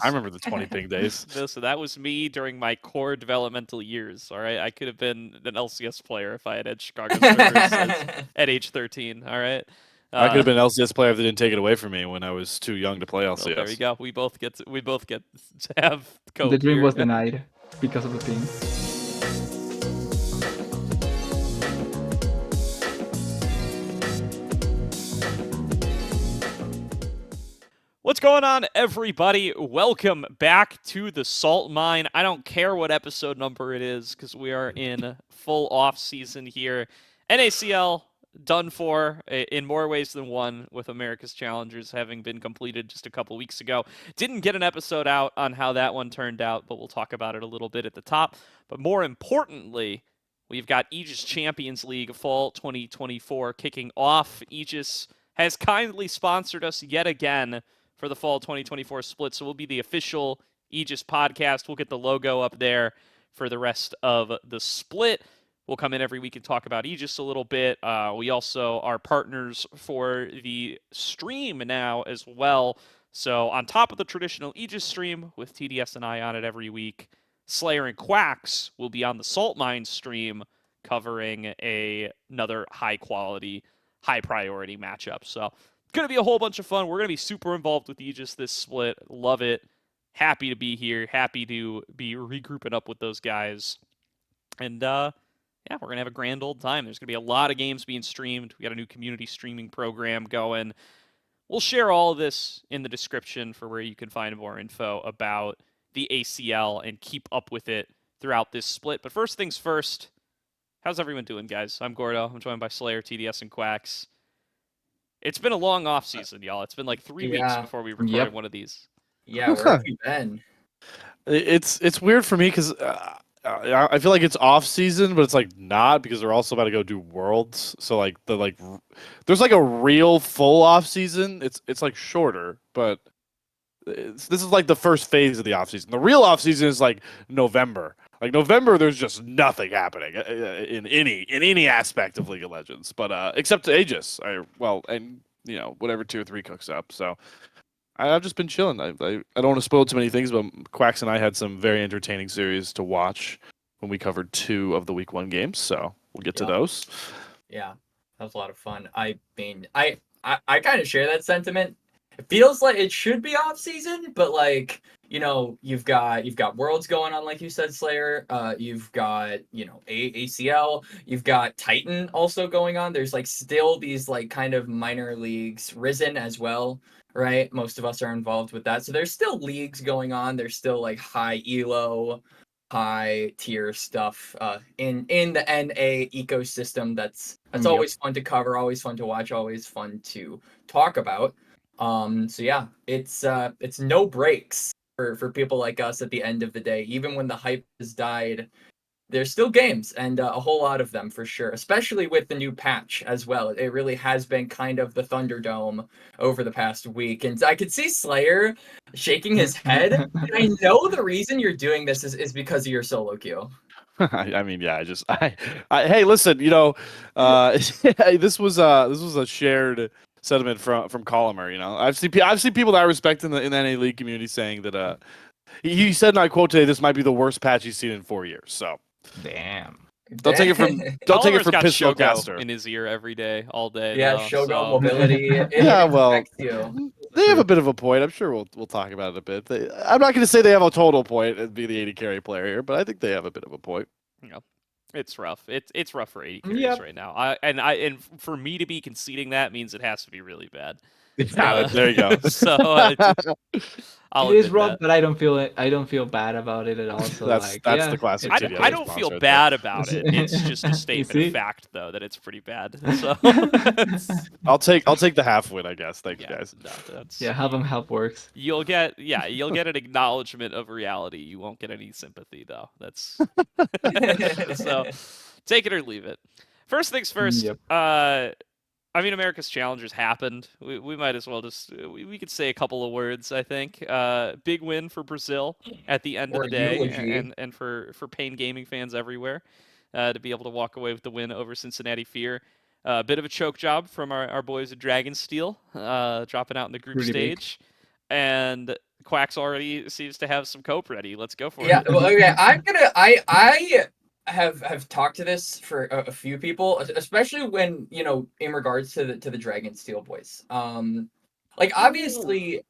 I remember the 20 ping days. So that was me during my core developmental years. All right, I could have been an LCS player if I had Chicago servers at age 13. All right. I could have been an LCS player if they didn't take it away from me when I was too young to play LCS. Well, there we go. We both get to have cope The dream here. was denied because of the ping. What's going on, everybody? Welcome back to the Salt Mine. I don't care what episode number it is because we are in full off season here. NACL done for in more ways than one, with America's Challengers having been completed just a couple weeks ago. Didn't get an episode out on how that one turned out, but we'll talk about it a little bit at the top. But more importantly, we've got Aegis Champions League Fall 2024 kicking off. Aegis has kindly sponsored us yet again for the Fall 2024 split, so we'll be the official Aegis podcast. We'll get the logo up there for the rest of the split. We'll come in every week and talk about Aegis a little bit. We also are partners for the stream now as well. So on top of the traditional Aegis stream with TDS and I on it every week, Slayer and Quax will be on the Salt Mine stream covering another high-quality, high-priority matchup. So it's going to be a whole bunch of fun. We're going to be super involved with Aegis this split. Love it. Happy to be here. Happy to be regrouping up with those guys. And, yeah, we're going to have a grand old time. There's going to be a lot of games being streamed. We got a new community streaming program going. We'll share all of this in the description for where you can find more info about the ACL and keep up with it throughout this split. But first things first, how's everyone doing, guys? I'm Gordo. I'm joined by Slayer, TDS, and Quax. It's been a long off season, y'all. It's been like 3 weeks before we recorded one of these. Yeah, where have you been? It's weird for me because I feel like it's off season, but it's like not, because they're also about to go do Worlds. So like there's like a real full off season. It's like shorter, but this is like the first phase of the off season. The real off season is like November. Like November, there's just nothing happening in any aspect of League of Legends, but except Aegis. And you know, whatever tier 3 cooks up. So I've just been chilling. I don't want to spoil too many things, but Quax and I had some very entertaining series to watch when we covered 2 of the week 1 games. So we'll get to those. Yeah, that was a lot of fun. I mean, I kind of share that sentiment. It feels like it should be off season, but like, you know, you've got Worlds going on, like you said, Slayer. You've got, you know, ACL. You've got Titan also going on. There's like still these like kind of minor leagues, Risen as well, right? Most of us are involved with that. So there's still leagues going on. There's still like high elo, high tier stuff in the NA ecosystem. That's always fun to cover, always fun to watch, always fun to talk about. So yeah, it's no breaks for people like us at the end of the day. Even when the hype has died, there's still games, and a whole lot of them for sure, especially with the new patch as well. It really has been kind of the Thunderdome over the past week, and I could see Slayer shaking his head. I know the reason you're doing this is because of your solo queue. I mean, yeah, hey, listen, you know, this was a shared sentiment from Colomer. You know, I've seen people that I respect in the NA League community saying that he said, and I quote today, this might be the worst patch he's seen in 4 years. So damn. Don't take it from Pistolcaster in his ear every day, all day. Yeah, though, Shogo mobility. Yeah, well, they have a bit of a point. I'm sure we'll talk about it a bit. I'm not going to say they have a total point and be the 80 carry player here, but I think they have a bit of a point. Yeah. It's rough. It's rough for 80 carries right now. And for me to be conceding that means it has to be really bad. There you go. So it is rough, but I don't feel bad about it at all. So that's the classic. I don't feel bad about it. It's just a statement of fact, though, that it's pretty bad. So I'll take the half win, I guess. Thanks, guys. No, have them help works. You'll get an acknowledgement of reality. You won't get any sympathy, though. That's so take it or leave it. First things first. Yep. I mean, America's Challengers happened. We might as well just we could say a couple of words. I think big win for Brazil at the end of the day, and for Pain Gaming fans everywhere to be able to walk away with the win over Cincinnati Fear. A bit of a choke job from our boys at Dragonsteel, dropping out in the group stage, and Quax already seems to have some cope ready. Let's go for Yeah, it. well, okay. I have talked to this for a few people, especially when in regards to the Dragon Steel boys. Like obviously,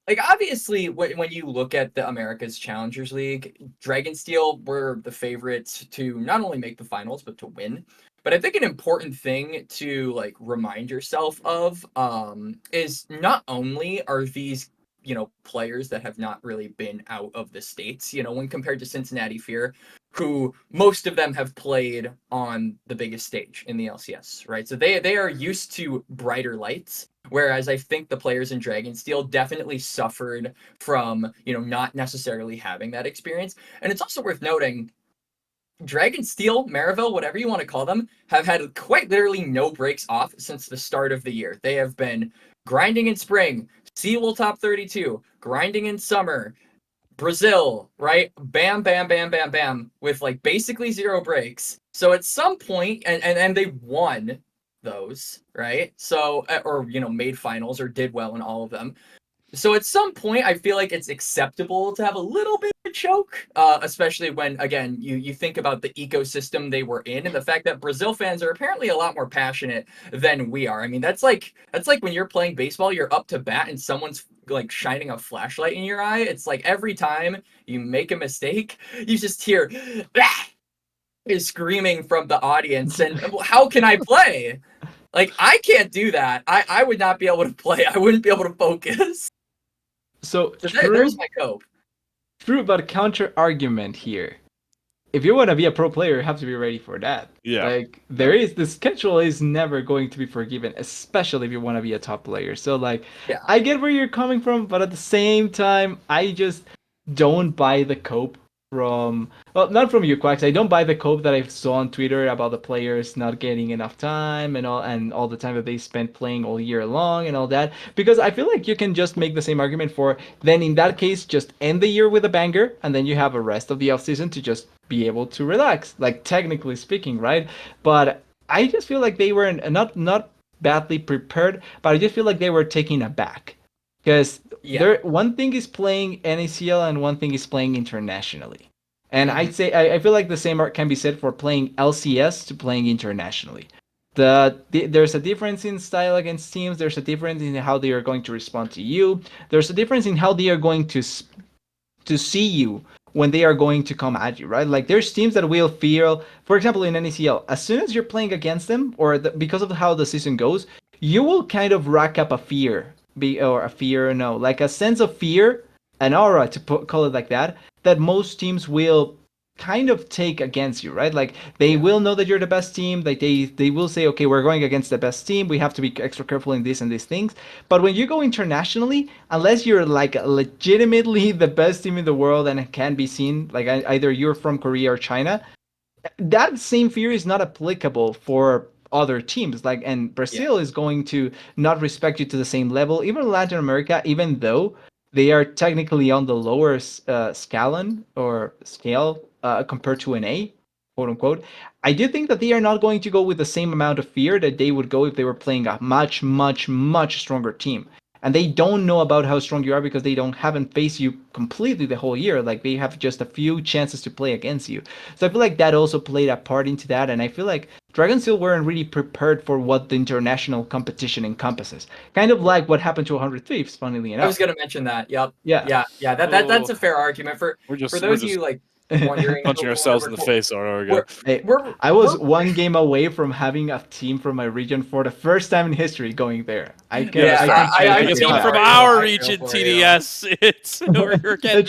when you look at the America's Challengers League, Dragon Steel were the favorites to not only make the finals but to win. But I think an important thing to like remind yourself of is not only are these players that have not really been out of the States, when compared to Cincinnati Fear, who most of them have played on the biggest stage in the LCS, right? So they are used to brighter lights, whereas I think the players in Dragonsteel definitely suffered from, not necessarily having that experience. And it's also worth noting, Dragonsteel, Maraville, whatever you want to call them, have had quite literally no breaks off since the start of the year. They have been grinding in spring, Seawolf top 32, grinding in summer, Brazil, right? Bam, bam, bam, bam, bam, with like basically 0 breaks. So at some point, and they won those, right? So, or, made finals or did well in all of them. So at some point, I feel like it's acceptable to have a little bit of a choke, especially when, again, you think about the ecosystem they were in and the fact that Brazil fans are apparently a lot more passionate than we are. I mean, that's like when you're playing baseball, you're up to bat and someone's like shining a flashlight in your eye. It's like every time you make a mistake, you just hear is screaming from the audience. And how can I play? Like, I can't do that. I would not be able to play. I wouldn't be able to focus. So There's my cope. True, but counter argument here. If you want to be a pro player, you have to be ready for that. Yeah. Like the schedule is never going to be forgiven, especially if you want to be a top player. So like, Yeah. I get where you're coming from, but at the same time, I just don't buy the cope from, well, not from you, Quax. I don't buy the cope that I saw on Twitter about the players not getting enough time and all the time that they spent playing all year long and all that. Because I feel like you can just make the same argument for then in that case just end the year with a banger and then you have a rest of the offseason to just be able to relax, like technically speaking, right? But I just feel like they were not badly prepared, but I just feel like they were taken aback. Because one thing is playing NACL and one thing is playing internationally. And I'd say I feel like the same can be said for playing LCS to playing internationally. There's a difference in style against teams. There's a difference in how they are going to respond to you. There's a difference in how they are going to see you when they are going to come at you, right? Like there's teams that will feel, for example, in NACL, as soon as you're playing against them or because of how the season goes, you will kind of rack up a sense of fear, an aura, to call it like that most teams will kind of take against you, right? Like they will know that you're the best team. Like they will say, okay, we're going against the best team. We have to be extra careful in this and these things. But when you go internationally, unless you're like legitimately the best team in the world and it can be seen, like either you're from Korea or China, that same fear is not applicable for other teams. Like, and Brazil is going to not respect you to the same level. Even Latin America, even though they are technically on the lower scale compared to an A, quote unquote. I do think that they are not going to go with the same amount of fear that they would go if they were playing a much, much, much stronger team. And they don't know about how strong you are because they haven't faced you completely the whole year. Like they have just a few chances to play against you. So I feel like that also played a part into that. And I feel like Dragonsteel weren't really prepared for what the international competition encompasses. Kind of like what happened to 100 Thieves, funnily enough. I was going to mention that. Yep. Yeah. That's a fair argument for those of you like wondering, punching ourselves in the face. I was one game away from having a team from my region for the first time in history going there. I team from our region, TDS. We're getting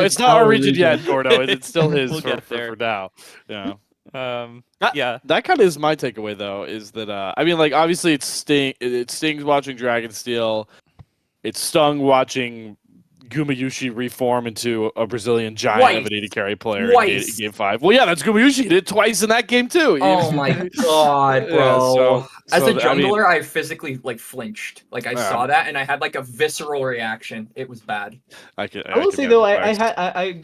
it's not our region yet, Gordo. It still is for now. Yeah. That kind of is my takeaway, though. Is that I mean, like obviously it stings watching Dragonsteel. It stung watching Gumayushi reform into a Brazilian giant of an AD carry player in game 5. Well, yeah, that's Gumayushi. He did it twice in that game too. Oh my god, bro! As a jungler, I physically like flinched. Like I saw that and I had like a visceral reaction. It was bad. I will say though, I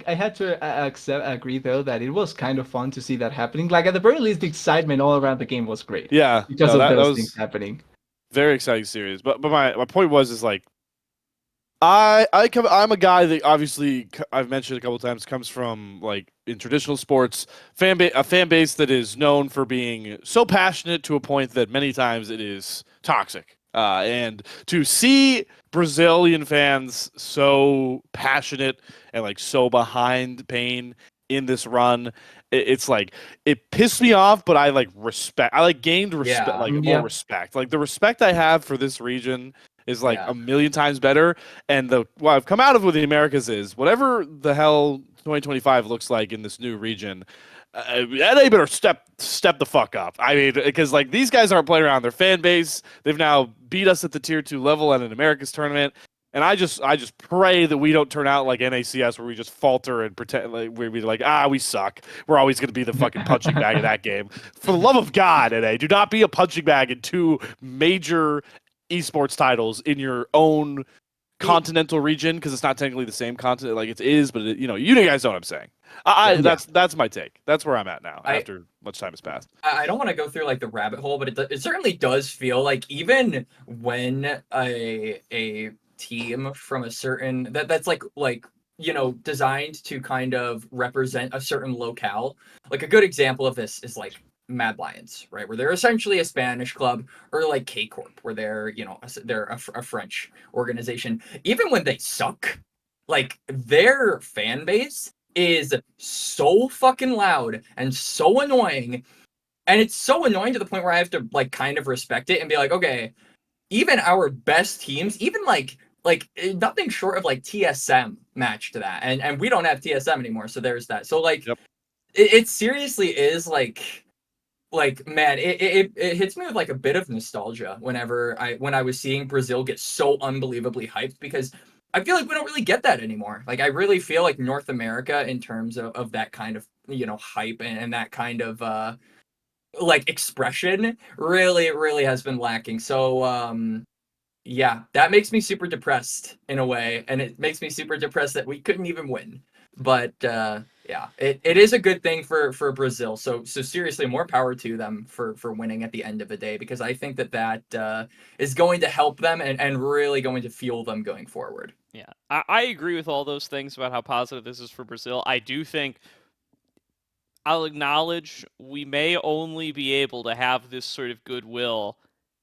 had to agree though that it was kind of fun to see that happening. Like at the very least, the excitement all around the game was great. Yeah, because of those things happening. Very exciting series. But my point is like, I'm a guy that obviously I've mentioned a couple times comes from like in traditional sports a fan base that is known for being so passionate to a point that many times it is toxic. And to see Brazilian fans so passionate and like so behind Pain in this run, it's like it pissed me off, but I like respect. I like gained respect, Yeah. like more Yeah. respect. Like the respect I have for this region is like Yeah. a million times better. And what I've come out of with the Americas is whatever the hell 2025 looks like in this new region, they better step the fuck up. I mean, because like these guys aren't playing around their fan base. They've now beat us at the tier 2 level at an Americas tournament. And I just pray that we don't turn out like NACS where we just falter and pretend like we're like, we suck. We're always going to be the fucking punching bag of that game. For the love of God, NA, do not be a punching bag in 2 major esports titles in your own continental region, because it's not technically the same continent like it is, but you guys know what I'm saying. That's my take. That's where I'm at now after much time has passed. I don't want to go through like the rabbit hole, but it certainly does feel like even when a team from a certain that's like designed to kind of represent a certain locale. Like a good example of this is like Mad Lions, right? Where they're essentially a Spanish club, or like K Corp, where they're a French organization. Even when they suck, like their fan base is so fucking loud and so annoying, and it's so annoying to the point where I have to like kind of respect it and be like, okay, even our best teams, even like nothing short of like TSM match to that, and we don't have TSM anymore, so there's that. So like, Yep. it seriously is like man, it hits me with like a bit of nostalgia when I was seeing Brazil get so unbelievably hyped, because I feel like we don't really get that anymore. Like I really feel like North America, in terms of that kind of hype and that kind of like expression, really has been lacking. So yeah, that makes me super depressed in a way, and it makes me super depressed that we couldn't even win. But yeah, it is a good thing for Brazil. So seriously, more power to them for winning at the end of the day, because I think that is going to help them and really going to fuel them going forward. Yeah, I agree with all those things about how positive this is for Brazil. I do think I'll acknowledge we may only be able to have this sort of goodwill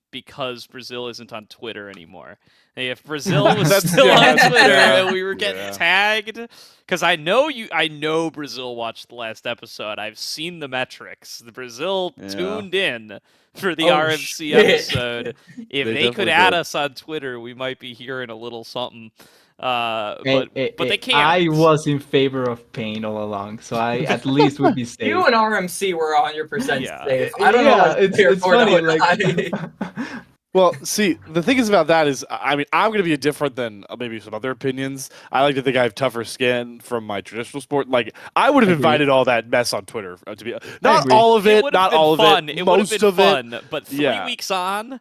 because Brazil isn't on Twitter anymore. Hey, if Brazil was still on Twitter and we were getting tagged, because I know Brazil watched the last episode. I've seen the metrics. The Brazil tuned in for the RMC episode. If they could add us on Twitter, we might be hearing a little something. But they can't. I was in favor of Pain all along, so I at least would be safe. You and RMC were 100% Yeah. safe. I don't know. It's funny. Well, see, the thing is about that is, I mean, I'm going to be different than maybe some other opinions. I like to think I have tougher skin from my traditional sport. Like, I would have invited all that mess on Twitter to be not all of it, not all of it, most of it. But 3 weeks on,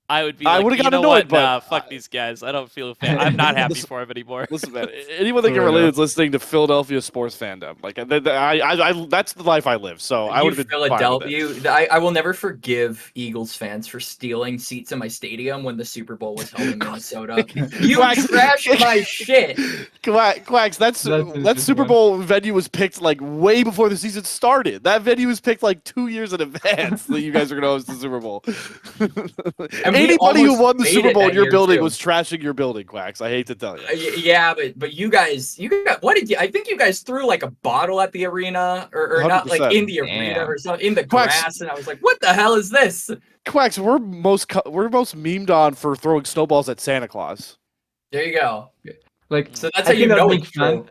I would be I like, would have you gotten know annoyed, what? Nah, but fuck these guys. I don't feel a fan. I'm not happy for him anymore. Listen, man, anyone that can relate is listening to Philadelphia sports fandom. Like, I that's the life I live. So I would have been Philadelphia. I will never forgive Eagles fans for stealing seats in my stadium when the Super Bowl was held in Minnesota. You trashed my shit. Quax, that Super Bowl venue was picked like way before the season started. That venue was picked like 2 years in advance that you guys are going to host the Super Bowl. Anybody who won the Super Bowl in your building was trashing your building, Quax. I hate to tell you. Yeah, but you guys, what did you? I think you guys threw like a bottle at the arena, or not like in the arena or something, in the grass, and I was like, what the hell is this? Quax, we're most memed on for throwing snowballs at Santa Claus. There you go. Like, so that's how you know it's true.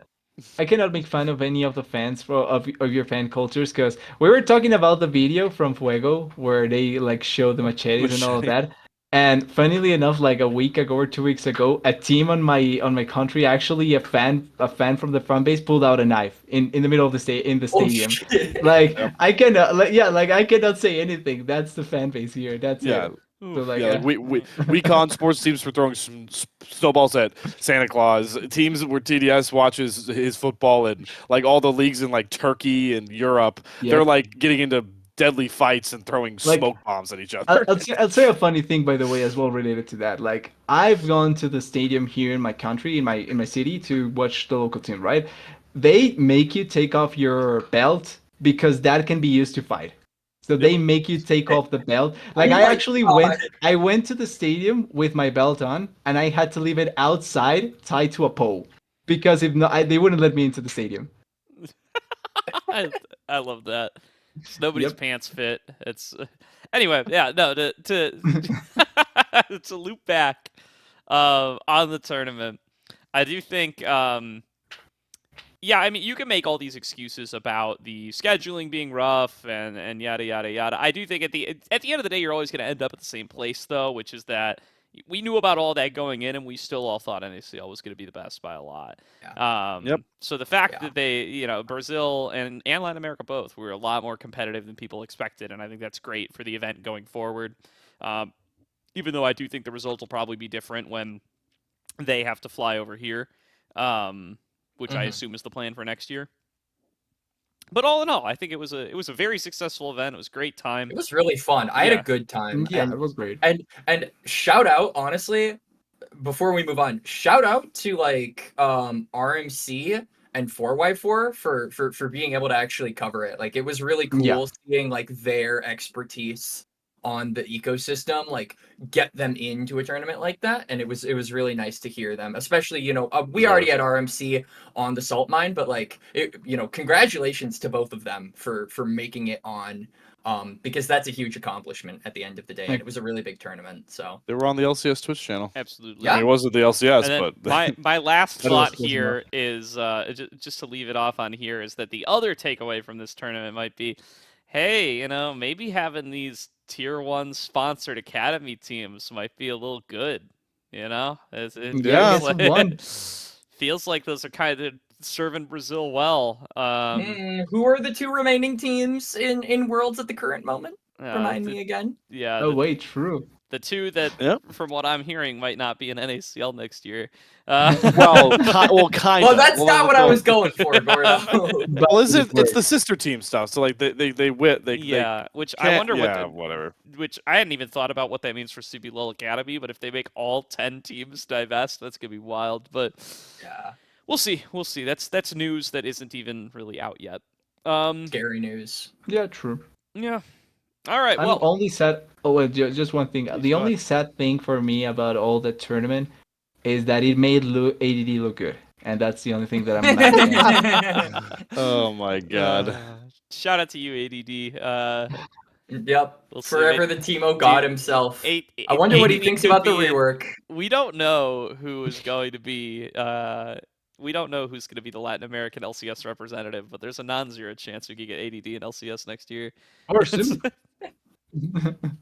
I cannot make fun of any of the fans of your fan cultures, because we were talking about the video from Fuego where they like show the machetes and all of that. And funnily enough, like a week ago or 2 weeks ago, a team on my country, actually a fan from the fan base pulled out a knife in the middle of the stadium. Shit. Like I cannot, I cannot say anything. That's the fan base here. That's it. So, like, we con sports teams for throwing some snowballs at Santa Claus. Teams where TDS watches his football, and like all the leagues in like Turkey and Europe, they're like getting into deadly fights and throwing Like, smoke bombs at each I'll, other. I'll say a funny thing, by the way, as well related to that. Like, I've gone to the stadium here in my country, in my city, to watch the local team. Right? They make you take off your belt because that can be used to fight. So they make you take off the belt. Like, Oh I my actually God. went to the stadium with my belt on, and I had to leave it outside, tied to a pole, because if not, they wouldn't let me into the stadium. I love that. Just nobody's Yep. pants fit. It's anyway. Yeah. No. To to loop back on the tournament, I do think. Yeah, I mean, you can make all these excuses about the scheduling being rough and yada yada yada. I do think at the end of the day, you're always going to end up at the same place, though, which is that we knew about all that going in, and we still all thought NACL was going to be the best by a lot. Yep. So the fact Yeah. that they, Brazil and Latin America both were a lot more competitive than people expected, and I think that's great for the event going forward. Even though I do think the results will probably be different when they have to fly over here. Which I assume is the plan for next year. But all in all, I think it was a very successful event. It was a great time. It was really fun. I had Yeah. a good time. Yeah, and, it was great. and shout out, honestly, before we move on, shout out to like RMC and 4x4 for being able to actually cover it. Like, it was really cool Yeah. seeing like their expertise on the ecosystem, like get them into a tournament like that, and it was really nice to hear them, especially we already had RMC on the salt mine, but like congratulations to both of them for making it on, because that's a huge accomplishment at the end of the day, and it was a really big tournament. So They were on the LCS Twitch channel. Absolutely. Yeah. I mean, it wasn't the LCS, And then but my last That thought was close here is just to leave it off on here is that the other takeaway from this tournament might be, hey, maybe having these tier 1 sponsored academy teams might be a little good. Yeah, Yeah. it's one. Feels like those are kind of serving Brazil well. who are the two remaining teams in Worlds at the current moment? Remind the- me again. Yeah, Oh wait, true. the two that, Yep. from what I'm hearing, might not be in NACL next year. well, kind of. Well, that's not what I was going for, Gordo. Well, it's the sister team stuff. So like they wit they Yeah, which they I wonder whatever. which I hadn't even thought about what that means for CB Lowell Academy, but if they make all 10 teams divest, that's gonna be wild. But Yeah, we'll see. That's news that isn't even really out yet. scary news. Yeah, true. Yeah. All right. I'm Well, only sad. Oh, wait, just one thing. Please The go only sad thing for me about all the tournament is that it made ADD look good, and that's the only thing that I'm not against. Oh my god. Shout out to you, ADD. Yep. We'll see. Forever the Teemo god Dude, himself. I wonder what he ADD thinks could about the be rework. We don't know who is going to be. We don't know who's going to be the Latin American LCS representative, but there's a non-zero chance we could get ADD in LCS next year. Or soon.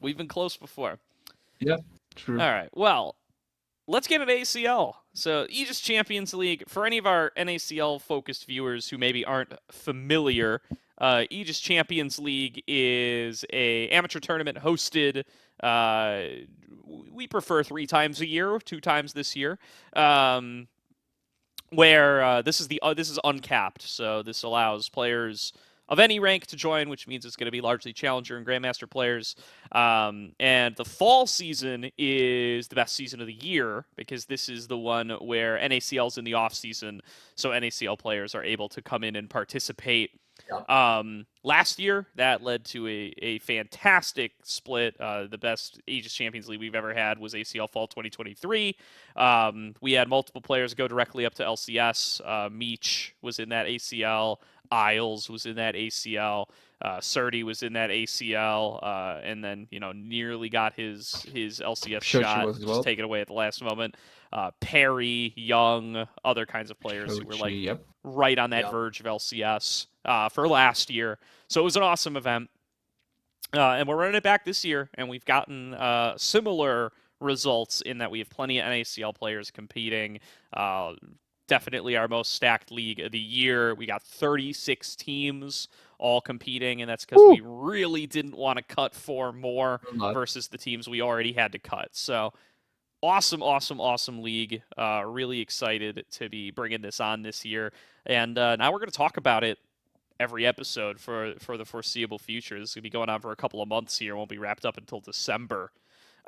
We've been close before. True. All right. Well, let's get an ACL. So, Aegis Champions League. For any of our NACL-focused viewers who maybe aren't familiar, Aegis Champions League is a amateur tournament hosted. We prefer 3 times a year, 2 times this year. Where this is uncapped, so this allows players of any rank to join, which means it's going to be largely Challenger and Grandmaster players. And the fall season is the best season of the year because this is the one where NACL's in the off season, so NACL players are able to come in and participate. Last year, that led to a fantastic split. The best Aegis Champions League we've ever had was ACL Fall 2023. We had multiple players go directly up to LCS. Meech was in that ACL. Isles was in that ACL. Surdy was in that ACL, and then nearly got his LCS shot was as well. just taken away at the last moment. Perry, Young, other kinds of players who were like Yep. right on that Yep. verge of LCS for last year. So it was an awesome event. And we're running it back this year, and we've gotten similar results in that we have plenty of NACL players competing. Definitely our most stacked league of the year. We got 36 teams all competing, and that's because we really didn't want to cut 4 more versus the teams we already had to cut. So awesome league. Really excited to be bringing this on this year. And now we're going to talk about it every episode for the foreseeable future. This is gonna be going on for a couple of months here. Won't be wrapped up until December.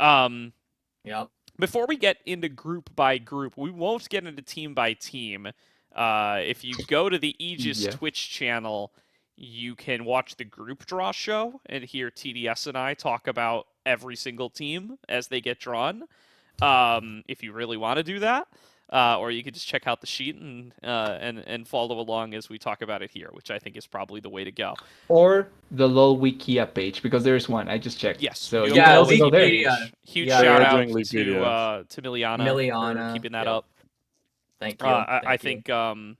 Yep. Before we get into group by group, we won't get into team by team. If you go to the Aegis Yeah. Twitch channel, you can watch the group draw show and hear TDS and I talk about every single team as they get drawn. If you really want to do that, or you could just check out the sheet and follow along as we talk about it here, which I think is probably the way to go. Or the LoL Wikia page, because there's one. I just checked. Yes. So you you have can a also go there. Wikipedia. Huge Yeah, shout we're out doing to Wikipedia. Miliana, for Miliana, keeping that yep. up. Thank you. I Thank you.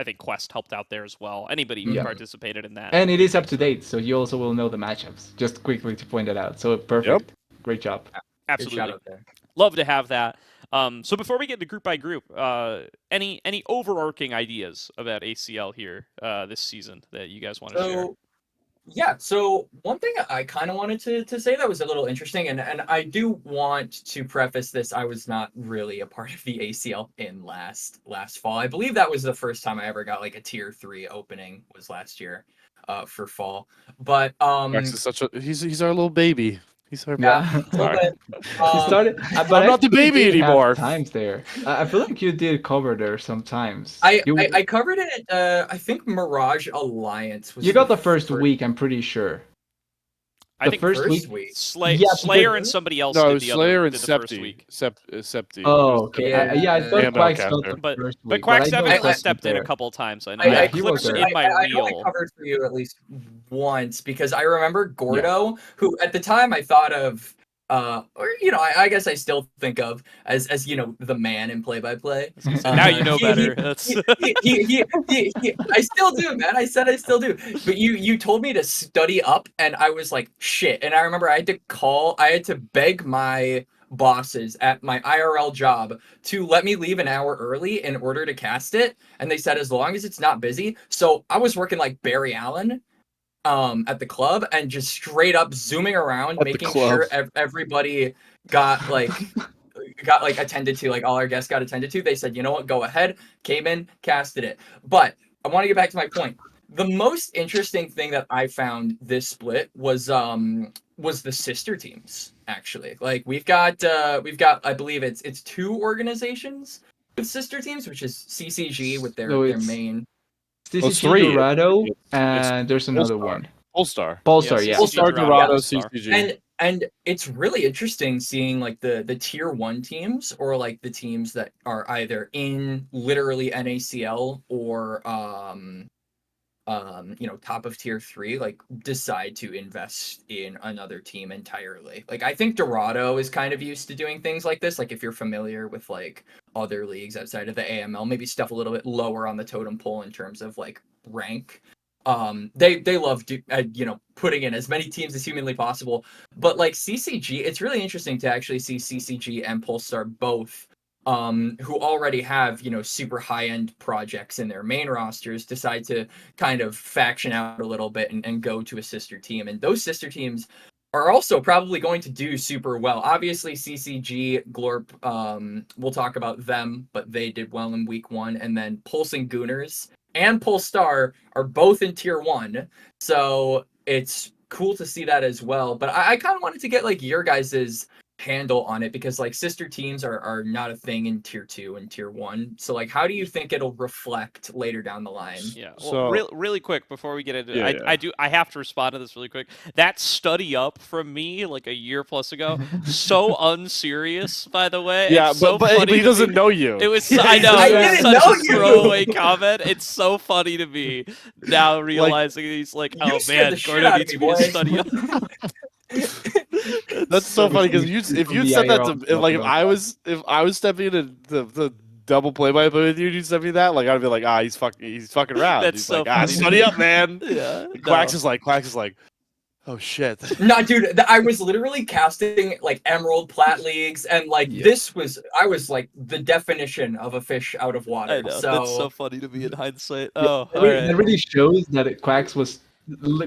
think Quest helped out there as well. Anybody who Yeah. participated in that. And it is up to date, so you also will know the matchups. Just quickly to point that out. So perfect. Great job. Good Absolutely. shout out there. Love to have that. So before we get into group by group, any overarching ideas about ACL here this season that you guys want to share? So one thing I kind of wanted to say that was a little interesting, and I do want to preface this. I was not really a part of the ACL in last fall. I believe that was the first time I ever got like a tier 3 opening was last year for fall. But Quax is such a he's our little baby. He's our Yeah. a little bit, You started, but I'm not the actually you baby did have anymore. Times there. I feel like you did cover there sometimes. I You covered it. I think Mirage Alliance was. you got the first week, I'm pretty sure. I The think first first week. week. Yeah, Slayer because- and somebody else No, did the Slayer other and did the first Septi. week. Septi. Oh, okay. Yeah. I thought AML Quax caster. got the But first but week. Quax I know definitely Quax stepped was in a there. couple times. I know. Yeah, I he was clicked there. in my I know I reel. covered for you at least once because I remember Gordo, who at the time I thought of, or I guess I still think of as the man in play-by-play. Now you know he- better. he- That's I still do, man. I said I still do. But you told me to study up, and I was like, shit. And I remember I had to beg my bosses at my IRL job to let me leave an hour early in order to cast it. And they said, as long as it's not busy. So I was working like Barry Allen at the club and just straight up zooming around, At the making club. sure everybody got like attended to, like all our guests got attended to. They said, you know what, go ahead, came in, casted it. But I want to get back to my point. The most interesting thing that I found this split was the sister teams, actually. Like we've got I believe it's 2 organizations with sister teams, which is CCG with their No, main CCG 3. Dorado, It's and there's another Polestar. one. Polestar. Polestar, Yeah, yeah. CCG Polestar, Dorado, Dorado, Polestar. CCG. and it's really interesting seeing like the tier 1 teams, or like the teams that are either in literally NACL or top of tier 3, like decide to invest in another team entirely. Like I think Dorado is kind of used to doing things like this. Like if you're familiar with like other leagues outside of the AML, maybe stuff a little bit lower on the totem pole in terms of like rank. They love putting in as many teams as humanly possible. But like CCG, it's really interesting to actually see CCG and Polestar both who already have super high-end projects in their main rosters decide to kind of faction out a little bit and go to a sister team. And those sister teams are also probably going to do super well. Obviously CCG, Glorp, we'll talk about them, but they did well in week 1. And then Pulsing Gooners and Polestar are both in tier 1, so it's cool to see that as well. But I kind of wanted to get like your guys's handle on it, because like sister teams are not a thing in tier 2 and tier 1. So like how do you think it'll reflect later down the line? Yeah. Well, So- really quick before we get into Yeah, it, yeah. I have to respond to this really quick. That study up from me like a year plus ago, so unserious, by the way. Yeah, It's so but funny he to doesn't me. know you. It was Yeah, I know I it was didn't such know a you. throwaway comment. It's so funny to me now realizing he's like, You oh scared man, the shit Gordo out of needs me, me to boy. study up. That's so funny because if From you'd the said that IRL to like stuff. if I was stepping in the double play by play with you, you'd send me that, like I'd be like, he's fucking around. That's He's so like, funny. study up, man. Yeah. Quax is like, oh shit. No, dude, I was literally casting like Emerald Plat leagues, and like Yeah. I was like the definition of a fish out of water. I know. So, That's so funny to me in hindsight. Yeah, Oh, that all really, right. that really shows that Quax was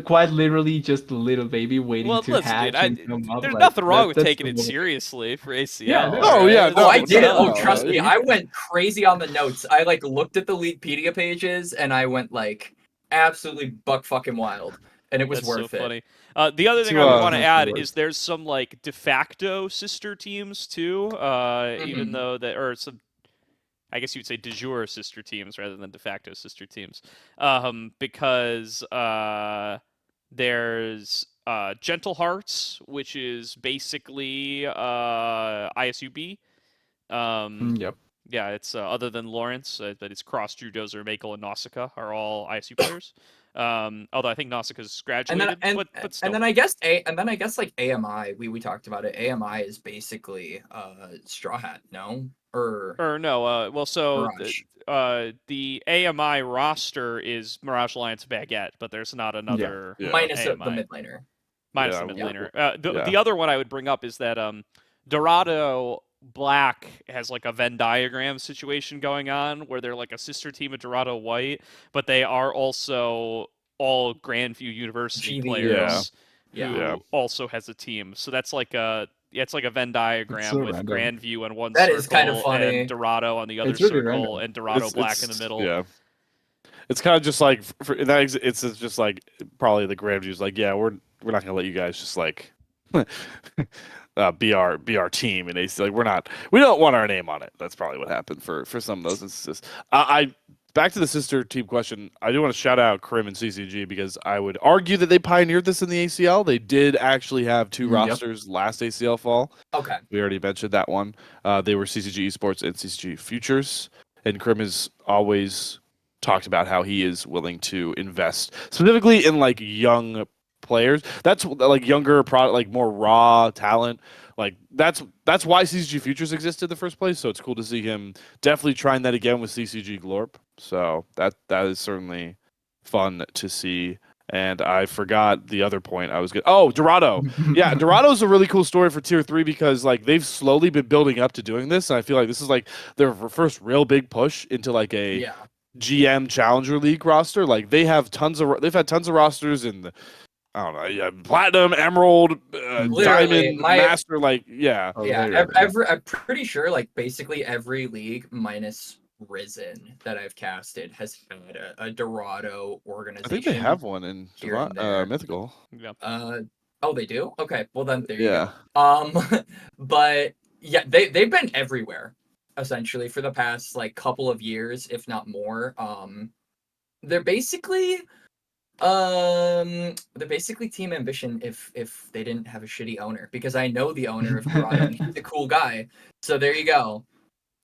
quite literally just a little baby waiting Well, to listen, hatch dude, and come up. there's like, nothing wrong with that's taking the it way- seriously for ACL. Yeah, no. Oh, yeah, oh, I no, did it. Oh, no, trust no. me, I went crazy on the notes. I like looked at the Leaguepedia pages, and I went like, absolutely buck fucking wild, and it was That's worth so it. funny. The other thing To, I would uh, want to That's add the is there's some like de facto sister teams too. Even Mhm. though that, or some, I guess you'd say de jure sister teams rather than de facto sister teams. Because there's Gentle Hearts, which is basically ISUB. Um, Yep. yeah, it's other than Lawrence, but it's Cross, Drew Dozer, Makel, and Nausicaa are all ISU players. Although I think Nausicaa's And then graduated, and but still. and then I guess like AMI, we talked about it. AMI is basically Straw Hat, no? Or no, well, so Mirage. the AMI roster is Mirage Alliance Baguette, but there's not another Yeah. Minus the AMI. mid laner. Minus Yeah, the mid yeah. laner. yeah. The other one I would bring up is that Dorado Black has like a Venn diagram situation going on where they're like a sister team of Dorado White, but they are also all Grandview University GVU. players Yeah. who Yeah. also has a team. So that's like a it's like a Venn diagram so with random. Grandview on one That circle is kind of funny. and Dorado on the other It's really circle random. and Dorado Black in the middle. Yeah. It's kind of just like it's just like probably the Grandview's like, yeah, we're not gonna let you guys just like be our team, and it's like we don't want our name on it. That's probably what happened for some of those instances. I back to the sister team question. I do want to shout out Crim and CCG because I would argue that they pioneered this in the ACL. They did actually have two Yep. rosters last ACL fall. Okay. We already mentioned that one. They were CCG Esports and CCG Futures, and Crim has always talked about how he is willing to invest specifically in like young players. That's like younger product, like more raw talent. Like that's why CCG Futures existed in the first place. So it's cool to see him definitely trying that again with CCG Glorp. So that is certainly fun to see. And I forgot the other point I was good. Oh, Dorado. Yeah, Dorado's a really cool story for Tier 3 because like they've slowly been building up to doing this, and I feel like this is like their first real big push into like a Yeah. GM Challenger League roster. Like they've had tons of rosters in the, I don't know, yeah, Platinum, Emerald, Literally, Diamond, my Master. Like yeah, Oh, yeah. very random. I'm pretty sure like basically every league minus Risen that I've casted has had a Dorado I organization. think they have one in here and there. Mythical. Yeah. Oh, they do? Okay, well then there you Yeah. go. But yeah, they've been everywhere essentially for the past like couple of years, if not more. They're basically Team Ambition if they didn't have a shitty owner, because I know the owner of Dorado and he's a cool guy. So there you go.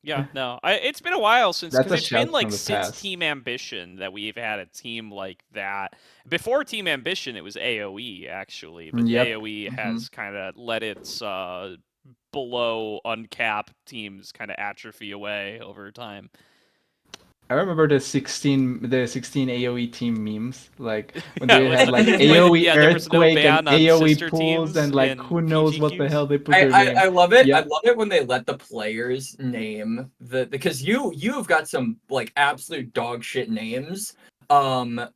Yeah, no, it's been a while since, That's because a it's been shout like from the since past. Team Ambition that we've had a team like that. Before Team Ambition, it was AOE actually, but Yep. AOE has kind of let its below uncapped teams kind of atrophy away over time. I remember the 16 AOE team memes, like when Yeah, they had like when- AOE yeah, there was no earthquake ban and on AOE sister pools teams and like in who knows what the PGQs. hell they put their name. I love it. I Yep. love it when they let the players name because you've got some like absolute dog shit names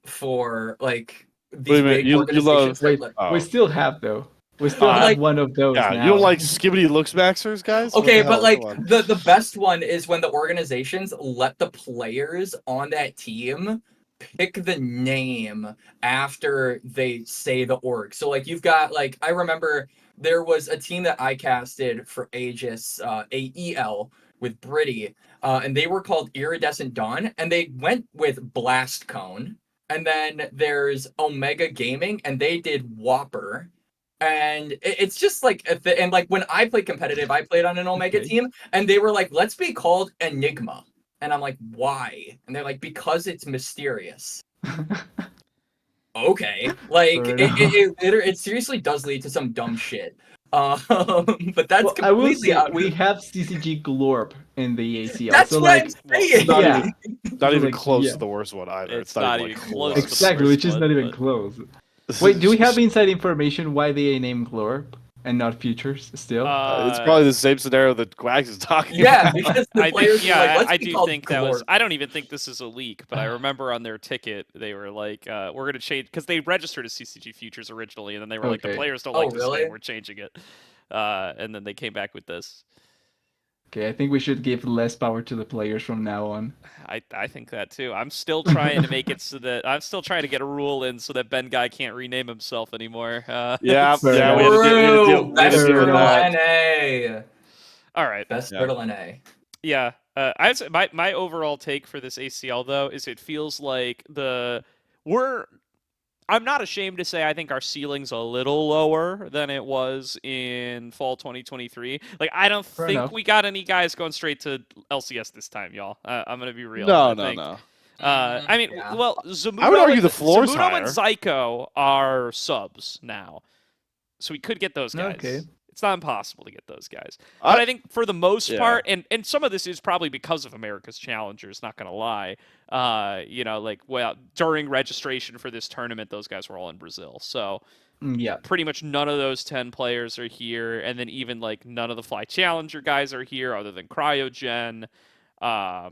for like What do you these mean? big You organizations. love? Wait, That, Oh. we still have though. We still have like- one of those Yeah, now. you don't like Skibbity Looks Maxers, guys? What okay, the but hell? like Come on. the best one is when the organizations let the players on that team pick the name after they say the org. So like you've got like, I remember there was a team that I casted for Aegis, AEL with Britty, and they were called Iridescent Dawn, and they went with Blast Cone. And then there's Omega Gaming, and they did Whopper. And it's just like, and like when I played competitive, I played on an Omega Okay. team, and they were like, let's be called Enigma. And I'm like, why? And they're like, because it's mysterious. Okay. Like, Fair it seriously does lead to some dumb shit. But that's Well, I will completely say out. we have CCG Glorp in the ACL. That's so what like I'm saying. Not yeah. even, not So, even like, close yeah. to the worst one either. It's not even close to the Exactly, worst which is one, not even but- close. Wait, do we have inside information why they named Glorp and not Futures still? It's probably the same scenario that Quax is talking Yeah, about. because the I players think, were like, let's I be do called think that was. Glorp. I don't even think this is a leak, but I remember on their ticket they were like, "We're going to change," because they registered as CCG Futures originally, and then they were like, "The Okay. players don't Oh, like this really? name, we're changing it," and then they came back with this. Okay, I think we should give less power to the players from now on. I think that too. I'm still trying to make it so that I'm still trying to get a rule in so that Ben Guy can't rename himself anymore. Yeah, Fair yeah, enough. we had to deal, True. we had to Best deal with turtle that. NA. All right. Best Yeah. turtle NA. Yeah. I'd say my overall take for this ACL though is it feels like I'm not ashamed to say I think our ceiling's a little lower than it was in fall 2023. Like I don't Fair think enough. we got any guys going straight to LCS this time, y'all. I'm gonna be real. No, I no, think. no. I mean, Yeah. well, Zamudo I would argue and, the floor's Zamudo and higher. Zyko are subs now, so we could get those guys. Okay. It's not impossible to get those guys. But I think for the most Yeah. part, and some of this is probably because of America's Challengers, not gonna lie. During registration for this tournament, those guys were all in Brazil. So Yeah. pretty much none of those 10 players are here, and then even like none of the Fly Challenger guys are here other than Cryogen. Yeah,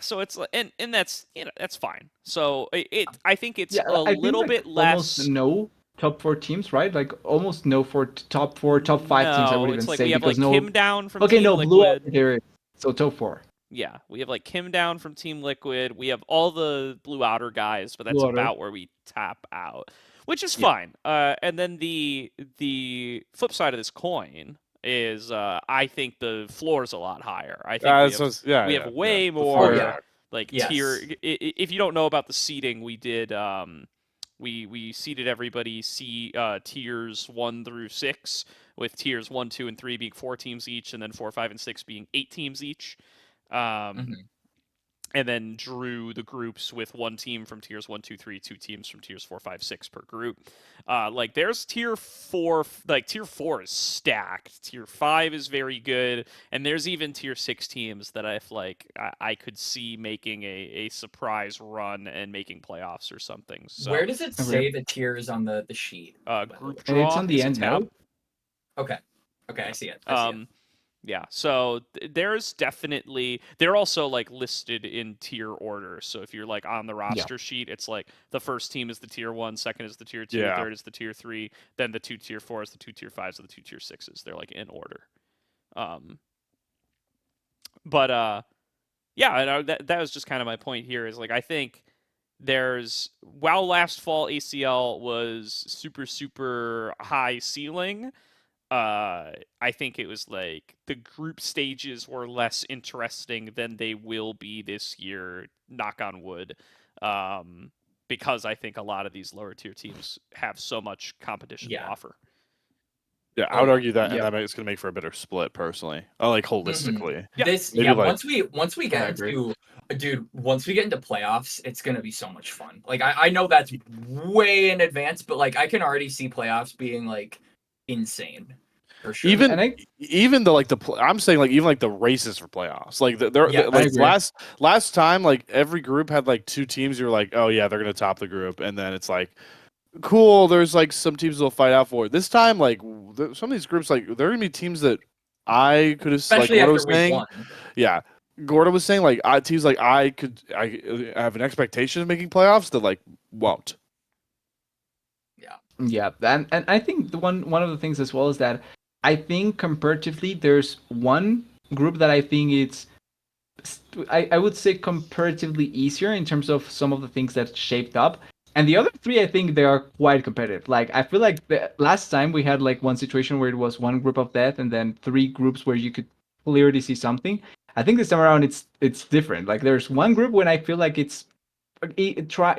so it's and that's that's fine. So I think it's Yeah, a I think, little like, bit almost less. no top 4 teams, right? Like almost no top 4, top 5 teams. I would No, even it's like say we have because like no. Kim down from Okay, Team no, Blue Liquid. there is. So top 4. Yeah, we have like Kim down from Team Liquid. We have all the Blue Outer guys, but that's Blue Outer. about where we tap out, which is Yeah. fine. And then the flip side of this coin is I think the floor is a lot higher. I think we have way more yeah. like Yes. tier. If you don't know about the seeding, we did we seeded everybody tiers 1 through 6, with tiers 1, 2, and 3 being 4 teams each, and then 4, 5, and 6 being 8 teams each. And then drew the groups with 1 team from tiers 1, 2, 3, 2 teams from tiers 4, 5, 6 per group. Like there's tier 4, like tier 4 is stacked. Tier 5 is very good, and there's even tier 6 teams that I could see making a surprise run and making playoffs or something. So Where does it say the tiers on the sheet? group And draw it's on the is a end now. tab. Okay, I see it. I see it. Yeah, so there's definitely they're also like listed in tier order. So if you're like on the roster sheet, it's like the first team is the tier 1, second is the tier 2, Yeah. third is the tier 3, then the 2 tier 4s, the 2 tier 5s, and the 2 tier 6s. They're like in order. Yeah, and that was just kind of my point here. Is like I think while last fall ACL was super high ceiling. I think it was like the group stages were less interesting than they will be this year, knock on wood, because I think a lot of these lower tier teams have so much competition to offer. Yeah, I would argue that, and that it's going to make for a better split, personally. Like holistically. Once we get into once we get into playoffs, it's gonna be so much fun. Like I know that's way in advance, but like I can already see playoffs being like insane. For sure. Even the I'm saying like even like the races for playoffs, like last time, like every group had like 2 teams. You're like, oh yeah, they're gonna top the group, and then it's like, cool. There's like some teams that'll fight out for it. This time, like some of these groups, like they're gonna be teams that I could have, especially like after was saying, 1. Yeah, Gordo was saying like teams like I have an expectation of making playoffs that like won't. Yeah, and I think one of the things as well is that I think comparatively there's one group that I think it's I would say comparatively easier in terms of some of the things that shaped up, and the other 3 I think they are quite competitive. Like I feel like the last time we had like one situation where it was one group of death and then 3 groups where you could clearly see something. I think this time around it's different. Like there's one group when I feel like it's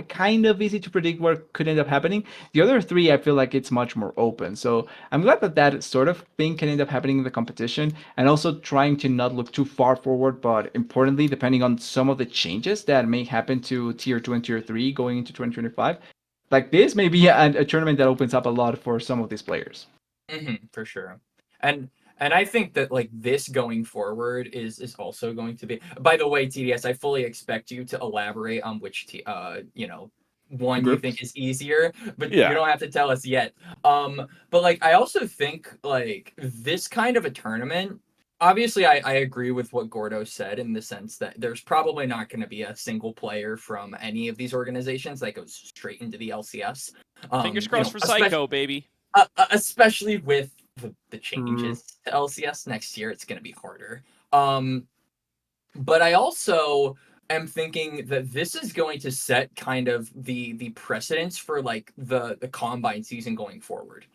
kind of easy to predict what could end up happening. The other 3, I feel like it's much more open. So I'm glad that sort of thing can end up happening in the competition, and also trying to not look too far forward, but importantly, depending on some of the changes that may happen to tier 2 and tier 3 going into 2025, like this may be a tournament that opens up a lot for some of these players. For sure. And I think that like this going forward is also going to be. By the way, TDS, I fully expect you to elaborate on which one Groups? you think is easier, but Yeah. you don't have to tell us yet. But like I also think like this kind of a tournament. Obviously, I agree with what Gordo said in the sense that there's probably not going to be a single player from any of these organizations that goes straight into the LCS. Fingers crossed for Psycho, baby. Especially with the changes to LCS next year. It's going to be harder. But I also am thinking that this is going to set kind of the precedence for like the combine season going forward.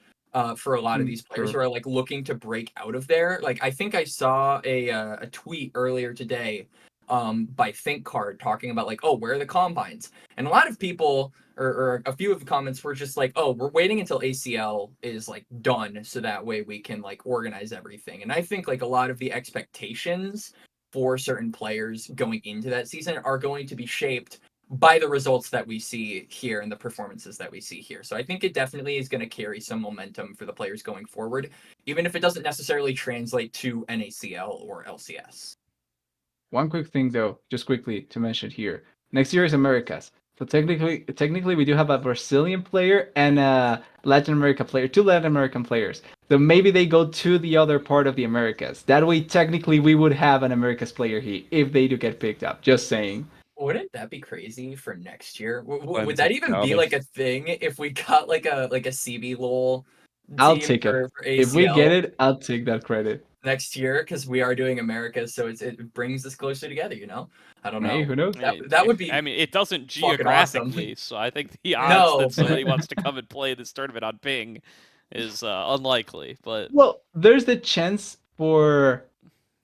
For a lot of these players who are like looking to break out of there. Like I think I saw a tweet earlier today by ThinkCard talking about like, oh, where are the combines? And a lot of people or a few of the comments were just like, oh, we're waiting until ACL is like done so that way we can like organize everything. And I think like a lot of the expectations for certain players going into that season are going to be shaped by the results that we see here and the performances that we see here. So I think it definitely is going to carry some momentum for the players going forward, even if it doesn't necessarily translate to NACL or LCS. One quick thing though, just quickly to mention here. Next year is Americas. So technically we do have a Brazilian player and a Latin America player, 2 Latin American players. So maybe they go to the other part of the Americas. That way technically we would have an Americas player here if they do get picked up. Just saying. Wouldn't that be crazy for next year? Would Plenty that even be of like a thing if we got like a CB LOL I'll team take it. for If we get ACL it, I'll take that credit. next year? Because we are doing America, so it brings us closer together. You know, I don't know. Hey, who knows? That would be. I mean, it doesn't fucking awesome. geographically, so I think the odds No. that somebody wants to come and play this tournament on ping is unlikely. But Well, there's the chance for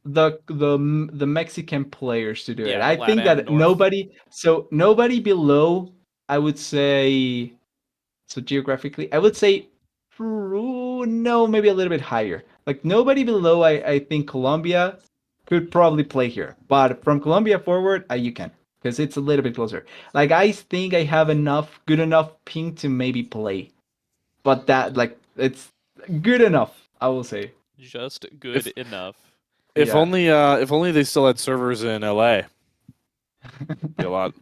the Mexican players to do it. Yeah, I the think LatAm that North. nobody below, I would say, so geographically, I would say Peru, no, maybe a little bit higher. Like nobody below, I think Colombia could probably play here. But from Colombia forward, you can, because it's a little bit closer. Like I think I have good enough ping to maybe play. But that like it's good enough, I will say. just good enough. If Yeah. only they still had servers in LA. Be a lot.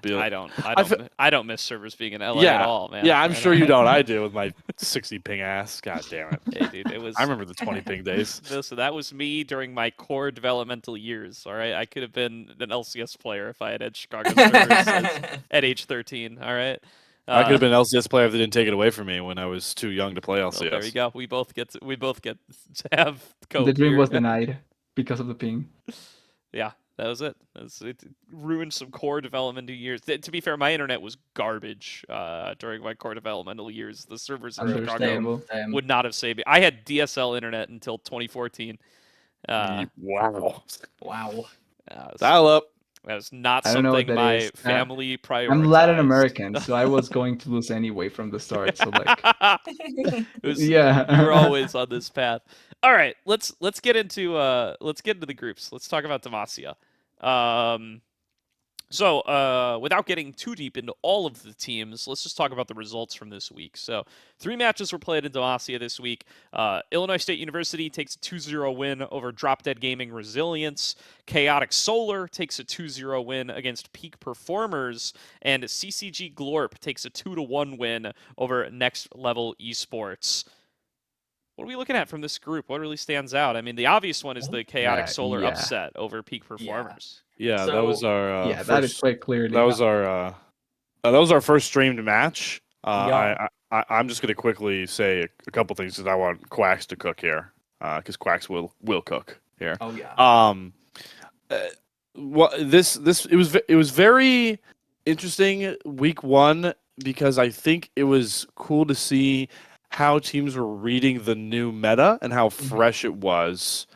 I don't miss servers being in LA Yeah, at all, man. yeah, I'm I sure you don't. I do with my 60 ping ass. God damn it! Hey, dude, it was. I remember the 20 ping days. So that was me during my core developmental years. All right, I could have been an LCS player if I had had Chicago servers at age 13. All right. I could have been an LCS player if they didn't take it away from me when I was too young to play LCS. Well, there you go. We both get to have cope The dream here. was denied because of the ping. Yeah, that was it. It ruined some core developmental years. To be fair, my internet was garbage during my core developmental years. The servers in Chicago Understandable. would not have saved me. I had DSL internet until 2014. Wow. Wow. Dial up. That was not I don't know what something that my is. family prioritized. I'm Latin American, so I was going to lose anyway from the start. So like, yeah, you were always on this path. All right, let's get into the groups. Let's talk about Demacia. So, without getting too deep into all of the teams, let's just talk about the results from this week. So, 3 matches were played in Demacia this week. Illinois State University takes a 2-0 win over Drop Dead Gaming Resilience. Chaotic Solar takes a 2-0 win against Peak Performers. And CCG Glorp takes a 2-1 win over Next Level Esports. What are we looking at from this group? What really stands out? I mean, the obvious one is the Chaotic Solar upset over Peak Performers. Yeah, So- that was our yeah, that is quite clearly. that was our first streamed match. Yeah. I'm just gonna quickly say a couple things because I want Quax to cook here, because Quax will cook here. Oh yeah. It was very interesting week 1 because I think it was cool to see how teams were reading the new meta and how fresh it was.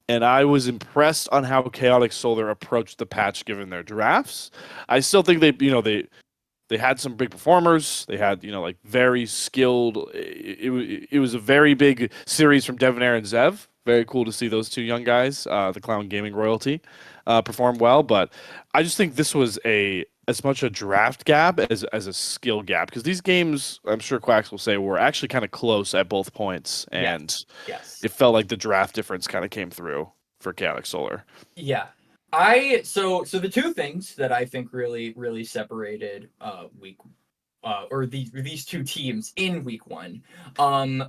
And I was impressed on how Chaotic Solar approached the patch given their drafts. I still think they had some big performers. They had, like very skilled. It was a very big series from Devonair and Zev. Very cool to see those 2 young guys, the Clown Gaming royalty, perform well. But I just think this was as much a draft gap as a skill gap, because these games, I'm sure Quax will say, were actually kind of close at both points, and Yes. it felt like the draft difference kind of came through for Chaotic Solar. Yeah. So the 2 things that I think really separated these 2 teams in week 1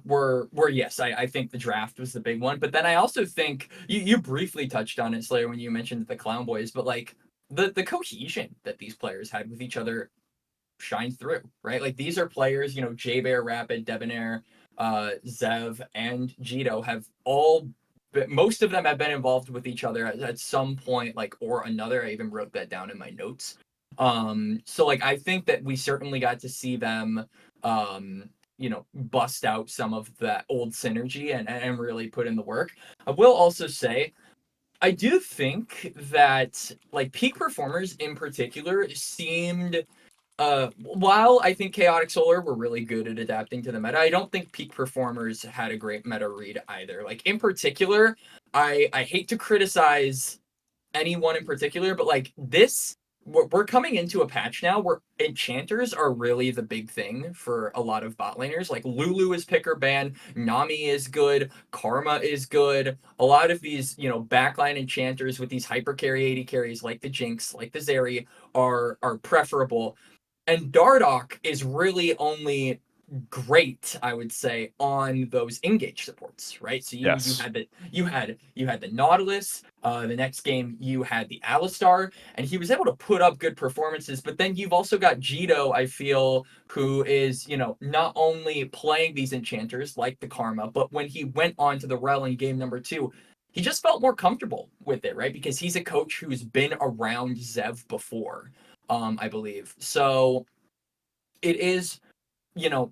were yes, I think the draft was the big one, but then I also think you briefly touched on it, Slayer, when you mentioned the Clown Boys, but like the cohesion that these players had with each other shines through, right? Like these are players, J-Bear, Rapid, Debonair, Zev and Jito have most of them have been involved with each other at some point, like, or another. I even wrote that down in my notes. So like I think that we certainly got to see them bust out some of that old synergy and really put in the work. I will also say I do think that like peak performers in particular seemed while I think Chaotic Solar were really good at adapting to the meta, I don't think peak performers had a great meta read either. Like in particular, I hate to criticize anyone in particular, but like this, we're coming into a patch now where enchanters are really the big thing for a lot of bot laners. Like Lulu is picker ban, Nami is good, Karma is good. A lot of these, backline enchanters with these hyper carry 80 carries like the Jinx, like the Zeri are preferable. And Dardoch is really only great, I would say, on those engage supports, right? So you had the Nautilus. The next game you had the Alistar, and he was able to put up good performances. But then you've also got Jito, I feel, who is not only playing these enchanters like the Karma, but when he went on to the Rel in game number 2, he just felt more comfortable with it, right? Because he's a coach who's been around Zev before. I believe. So it is,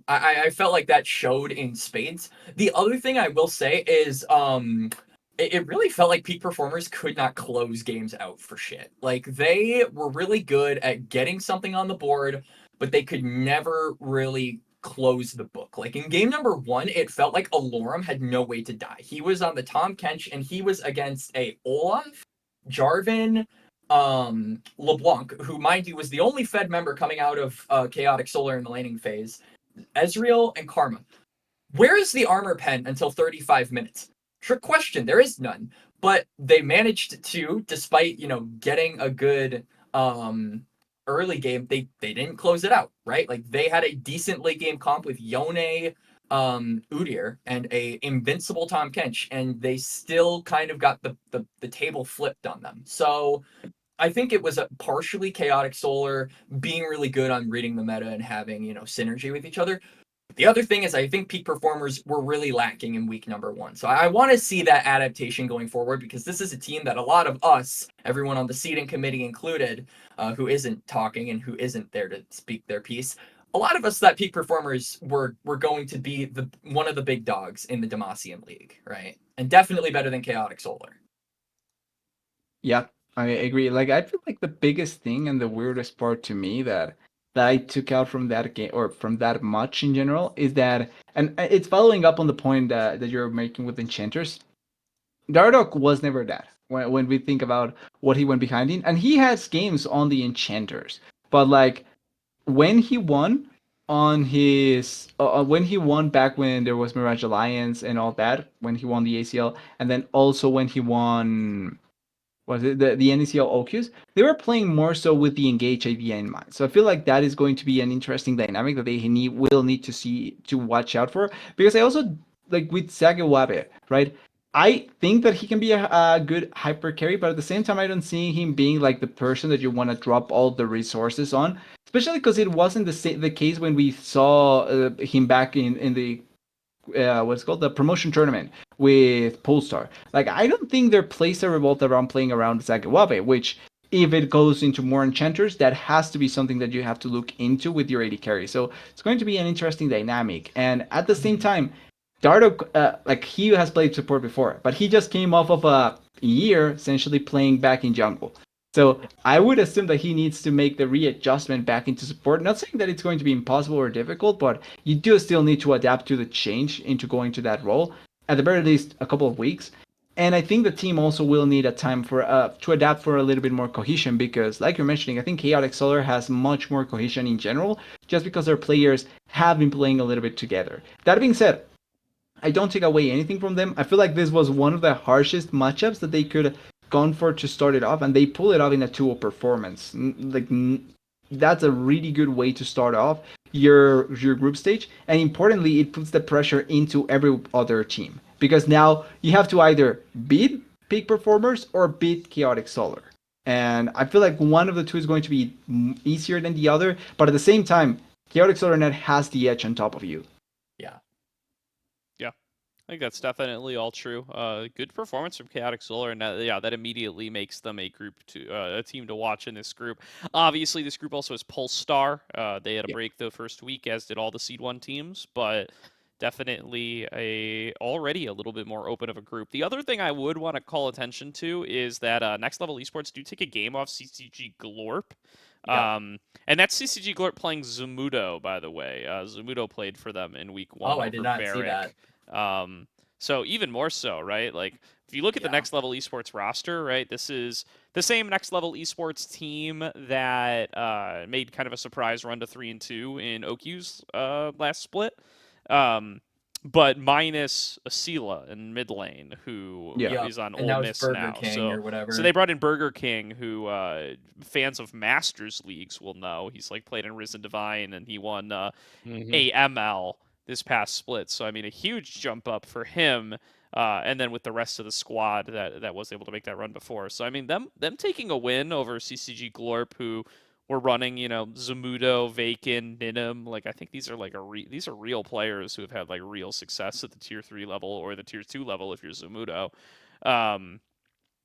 I felt like that showed in spades. The other thing I will say is it really felt like peak performers could not close games out for shit. Like they were really good at getting something on the board, but they could never really close the book. Like in game number 1, it felt like Alorum had no way to die. He was on the Tom Kench and he was against a Olaf, Jarvan, LeBlanc, who, mind you, was the only Fed member coming out of Chaotic Solar in the laning phase, Ezreal, and Karma. Where is the armor pen until 35 minutes? Trick question. There is none. But they managed to, despite, getting a good early game, they didn't close it out, right? Like, they had a decent late game comp with Yone, Udyr, and a invincible Tom Kench, and they still kind of got the table flipped on them. So I think it was a partially Chaotic Solar being really good on reading the meta and having, synergy with each other. The other thing is I think peak performers were really lacking in week number 1. So I want to see that adaptation going forward because this is a team that a lot of us, everyone on the seeding committee included, who isn't talking and who isn't there to speak their piece, a lot of us that peak performers were going to be one of the big dogs in the Demacia League, right? And definitely better than Chaotic Solar. Yeah, I agree. Like I feel like the biggest thing and the weirdest part to me that I took out from that game or from that match in general is that, and it's following up on the point that you're making with enchanters. Dardoch was never that when we think about what he went behind in, and he has games on the enchanters, but like when he won on his when he won back when there was Mirage Alliance and all that, when he won the ACL, and then also when he won was it the NECL OQs, they were playing more so with the engage idea in mind. So I feel like that is going to be an interesting dynamic that they will need to watch out for. Because I also like with Sagewabe, right? I think that he can be a good hyper carry, but at the same time, I don't see him being like the person that you want to drop all the resources on. Especially because it wasn't the case when we saw him back in the what's called the promotion tournament with Polestar. Like I don't think their plays are revolved around playing around Zagewabe, which if it goes into more enchanters, that has to be something that you have to look into with your AD carry. So it's going to be an interesting dynamic. And at the same time, Dardo, like he has played support before, but he just came off of a year essentially playing back in jungle. So I would assume that he needs to make the readjustment back into support. Not saying that it's going to be impossible or difficult, but you do still need to adapt to the change into going to that role. At the very least, a couple of weeks. And I think the team also will need a time for to adapt for a little bit more cohesion because, like you're mentioning, I think Chaotic Solar has much more cohesion in general, just because their players have been playing a little bit together. That being said, I don't take away anything from them. I feel like this was one of the harshest matchups that they could gone for to start it off, and they pull it off in a 2-0 performance. That's a really good way to start off your group stage, and importantly, it puts the pressure into every other team because now you have to either beat peak performers or beat Chaotic Solar. And I feel like one of the two is going to be easier than the other, but at the same time, Chaotic Solar Net has the edge on top of you. Yeah. think that's definitely all true. Good performance from Chaotic Solar, and that immediately makes them a team to watch in this group. Obviously, this group also has Polestar. They had a Yeah. break the first week, as did all the Seed 1 teams, but definitely already a little bit more open of a group. The other thing I would want to call attention to is that Next Level Esports do take a game off CCG Glorp. Yeah. And that's CCG Glorp playing Zumudo, by the way. Zumudo played for them in week 1 Oh, I over did not see Barrick. So even more so, right? Like, if you look at the Yeah. Next Level Esports roster, right, this is the same Next Level Esports team that made kind of a surprise run to 3-2 in OQ's last split. But minus Asila in mid lane, who Yeah. is on And now Ole it's Miss Burger now. King So or whatever. they brought in Burger King, who fans of Masters leagues will know. He's like played in Risen Divine, and he won AML this past split. So I mean, a huge jump up for him. And then with the rest of the squad that was able to make that run before. So I mean, them taking a win over CCG Glorp, who were running, Zamudo, Vakin, Ninim. Like, I think these are like these are real players who have had like real success at the tier 3 level or the tier 2 level if you're Zamudo.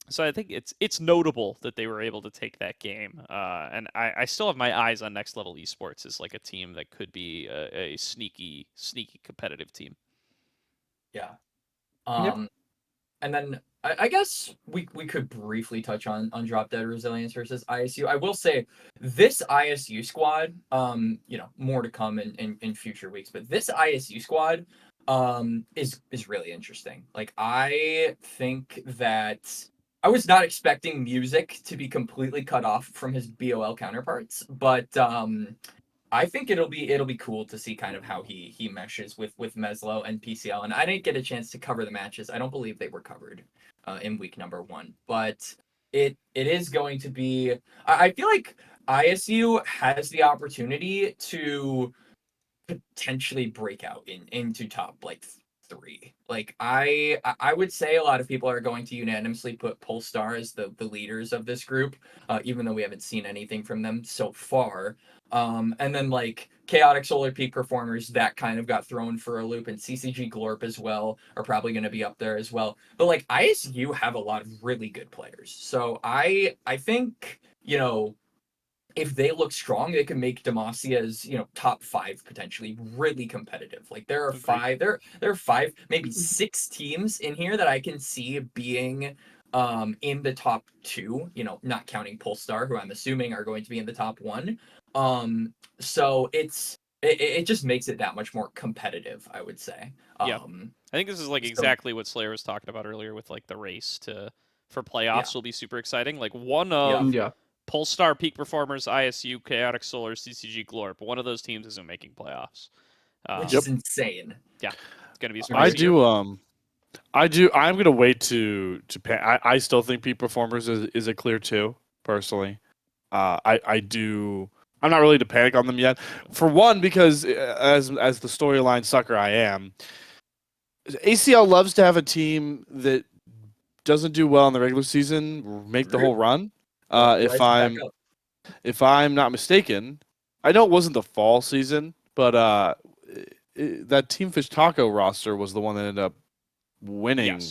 So I think it's notable that they were able to take that game. And I still have my eyes on Next Level Esports as like a team that could be a sneaky competitive team. Yeah. Yep. And then I guess we could briefly touch on Drop Dead Resilience versus ISU. I will say this ISU squad, more to come in future weeks, but this ISU squad is really interesting. Like, I think that I was not expecting Music to be completely cut off from his BOL counterparts, but I think it'll be cool to see kind of how he meshes with Meslo and PCL. And I didn't get a chance to cover the matches. I don't believe they were covered in week number 1, but it is going to be. I feel like ISU has the opportunity to potentially break out into top like 3. Like, I would say a lot of people are going to unanimously put Polestar as the leaders of this group, even though we haven't seen anything from them so far. And then like Chaotic Solar Peak Performers, that kind of got thrown for a loop, and CCG Glorp as well are probably going to be up there as well. But like, ISU have a lot of really good players, so I think if they look strong, they can make Demacia's, top 5 potentially really competitive. Like, there are Agreed. 5, there are 5, maybe 6 teams in here that I can see being in the top 2, not counting Polestar, who I'm assuming are going to be in the top 1. So it just makes it that much more competitive, I would say. Yeah. I think this is like exactly what Slayer was talking about earlier with like the race for playoffs will be super exciting. Like, one of Yeah. Polestar, Peak Performers, ISU, Chaotic Solar, CCG Glorp. One of those teams isn't making playoffs. Which is insane. Yeah, it's gonna be. I Spicy. do. I'm gonna wait to I still think Peak Performers is a clear 2 personally. I do. I'm not ready to panic on them yet. For one, because as the storyline sucker I am, ACL loves to have a team that doesn't do well in the regular season make the whole run. If I'm not mistaken, I know it wasn't the fall season, but that Team Fish Taco roster was the one that ended up winning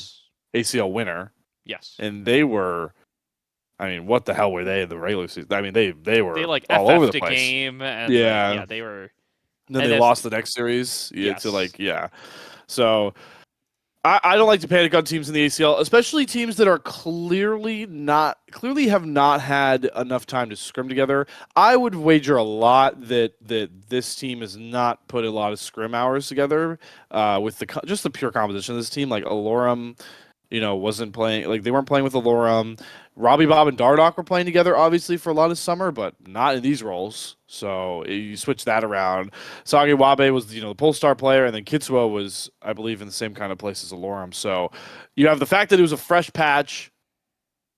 ACL winner. Yes. And they were, I mean, what the hell were they in the regular season? I mean, they were They like all FF'd over the a place. game, and Yeah. they were. And then and they as- lost the next series. Yes. So I don't like to panic on teams in the ACL, especially teams that are clearly have not had enough time to scrim together. I would wager a lot that this team has not put a lot of scrim hours together with just the pure composition of this team. Like Alorum, wasn't playing. Like, they weren't playing with Alorum. Robbie Bob and Dardock were playing together, obviously, for a lot of summer, but not in these roles. So you switch that around. Sagi Wabe was, the Polestar player, and then Kitsuo was, I believe, in the same kind of place as Alorum. So you have the fact that it was a fresh patch,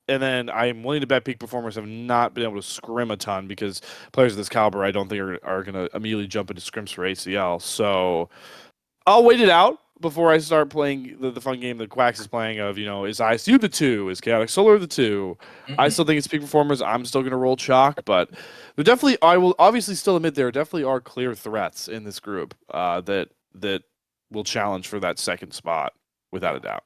and then I am willing to bet Peak Performers have not been able to scrim a ton because players of this caliber, I don't think are going to immediately jump into scrims for ACL. So I'll wait it out before I start playing the fun game that Quax is playing of, is ISU the 2? Is Chaotic Solar the 2? I still think it's Peak Performers. I'm still going to roll chalk, but I will obviously still admit there definitely are clear threats in this group that will challenge for that second spot. without a doubt.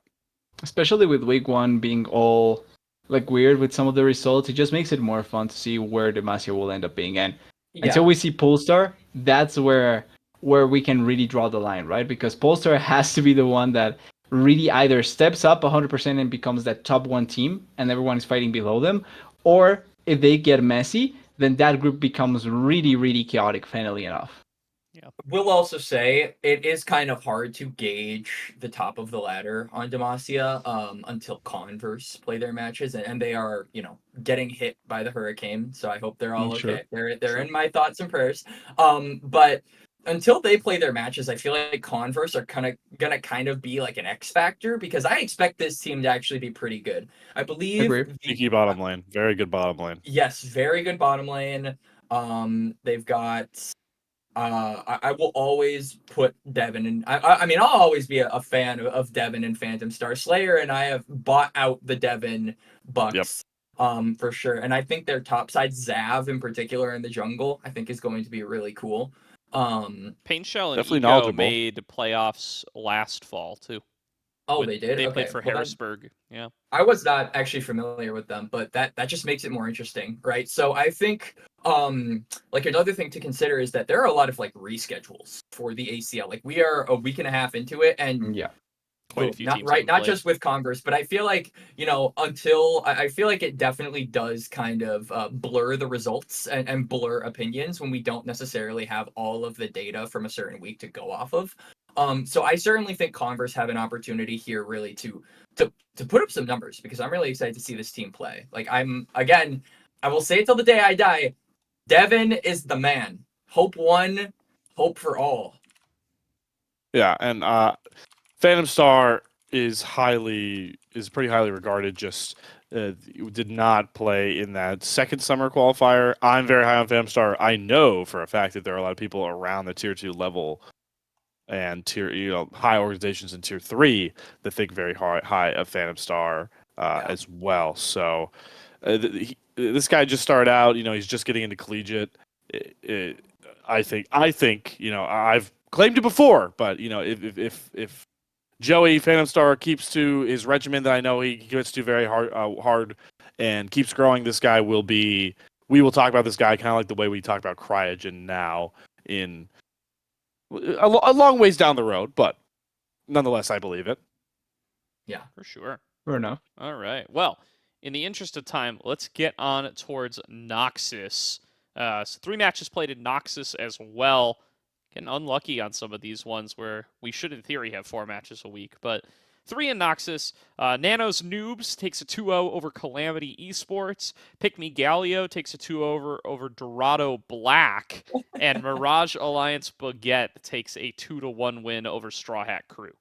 Especially with week 1 being all like weird with some of the results, it just makes it more fun to see where Demacia will end up being. And until we see Polestar, that's where we can really draw the line, right? Because Polestar has to be the one that really either steps up 100% and becomes that top 1 team and everyone is fighting below them, or if they get messy, then that group becomes really, really chaotic, funnily enough. We'll also say it is kind of hard to gauge the top of the ladder on Demacia until Converse play their matches, and they are, getting hit by the hurricane. So I hope they're all okay. Sure. They're in my thoughts and prayers. But until they play their matches, I feel like Converse are gonna kind of be like an X factor, because I expect this team to actually be pretty good. I believe Sneaky bottom lane, very good bottom lane. Yes, very good bottom lane. They've got. I will always put Devin in. I mean, I'll always be a fan of Devin and Phantom Star Slayer, and I have bought out the Devin Bucks, for sure. And I think their top side, Zav in particular in the jungle, I think is going to be really cool. Pain Shell and Definitely Ego knowledgeable. made playoffs last fall too. Oh, they did? They Okay. played for Well, Harrisburg. Yeah. I was not actually familiar with them, but that just makes it more interesting, right? So I think like another thing to consider is that there are a lot of like reschedules for the ACL. Like we are a week and a half into it, and Quite a few not teams right, haven't not played. just with Converse, but I feel like until I feel like it definitely does kind of blur the results and blur opinions when we don't necessarily have all of the data from a certain week to go off of. So I certainly think Converse have an opportunity here, really to put up some numbers, because I'm really excited to see this team play. Like I will say it till the day I die. Devin is the man. Hope one, hope for all. Yeah, and Phantom Star is pretty highly regarded. Just did not play in that second summer qualifier. I'm very high on Phantom Star. I know for a fact that there are a lot of people around the tier 2 level and high organizations in tier 3 that think very high of Phantom Star as well. So this guy just started out. He's just getting into collegiate. I think I've claimed it before, but if Joey Phantom Star keeps to his regimen that I know he gets to very hard and keeps growing, this guy will be. We will talk about this guy kind of like the way we talk about Cryogen now in a long ways down the road, but nonetheless, I believe it. Yeah, for sure. Fair enough. All right. Well, in the interest of time, let's get on towards Noxus. So 3 matches played in Noxus as well. Getting unlucky on some of these ones where we should, in theory, have 4 matches a week. But 3 in Noxus. Nanos Noobs takes a 2-0 over Calamity Esports. Pick Me Galio takes a 2-0 over Dorado Black. And Mirage Alliance Baguette takes a 2-1 win over Straw Hat Crew.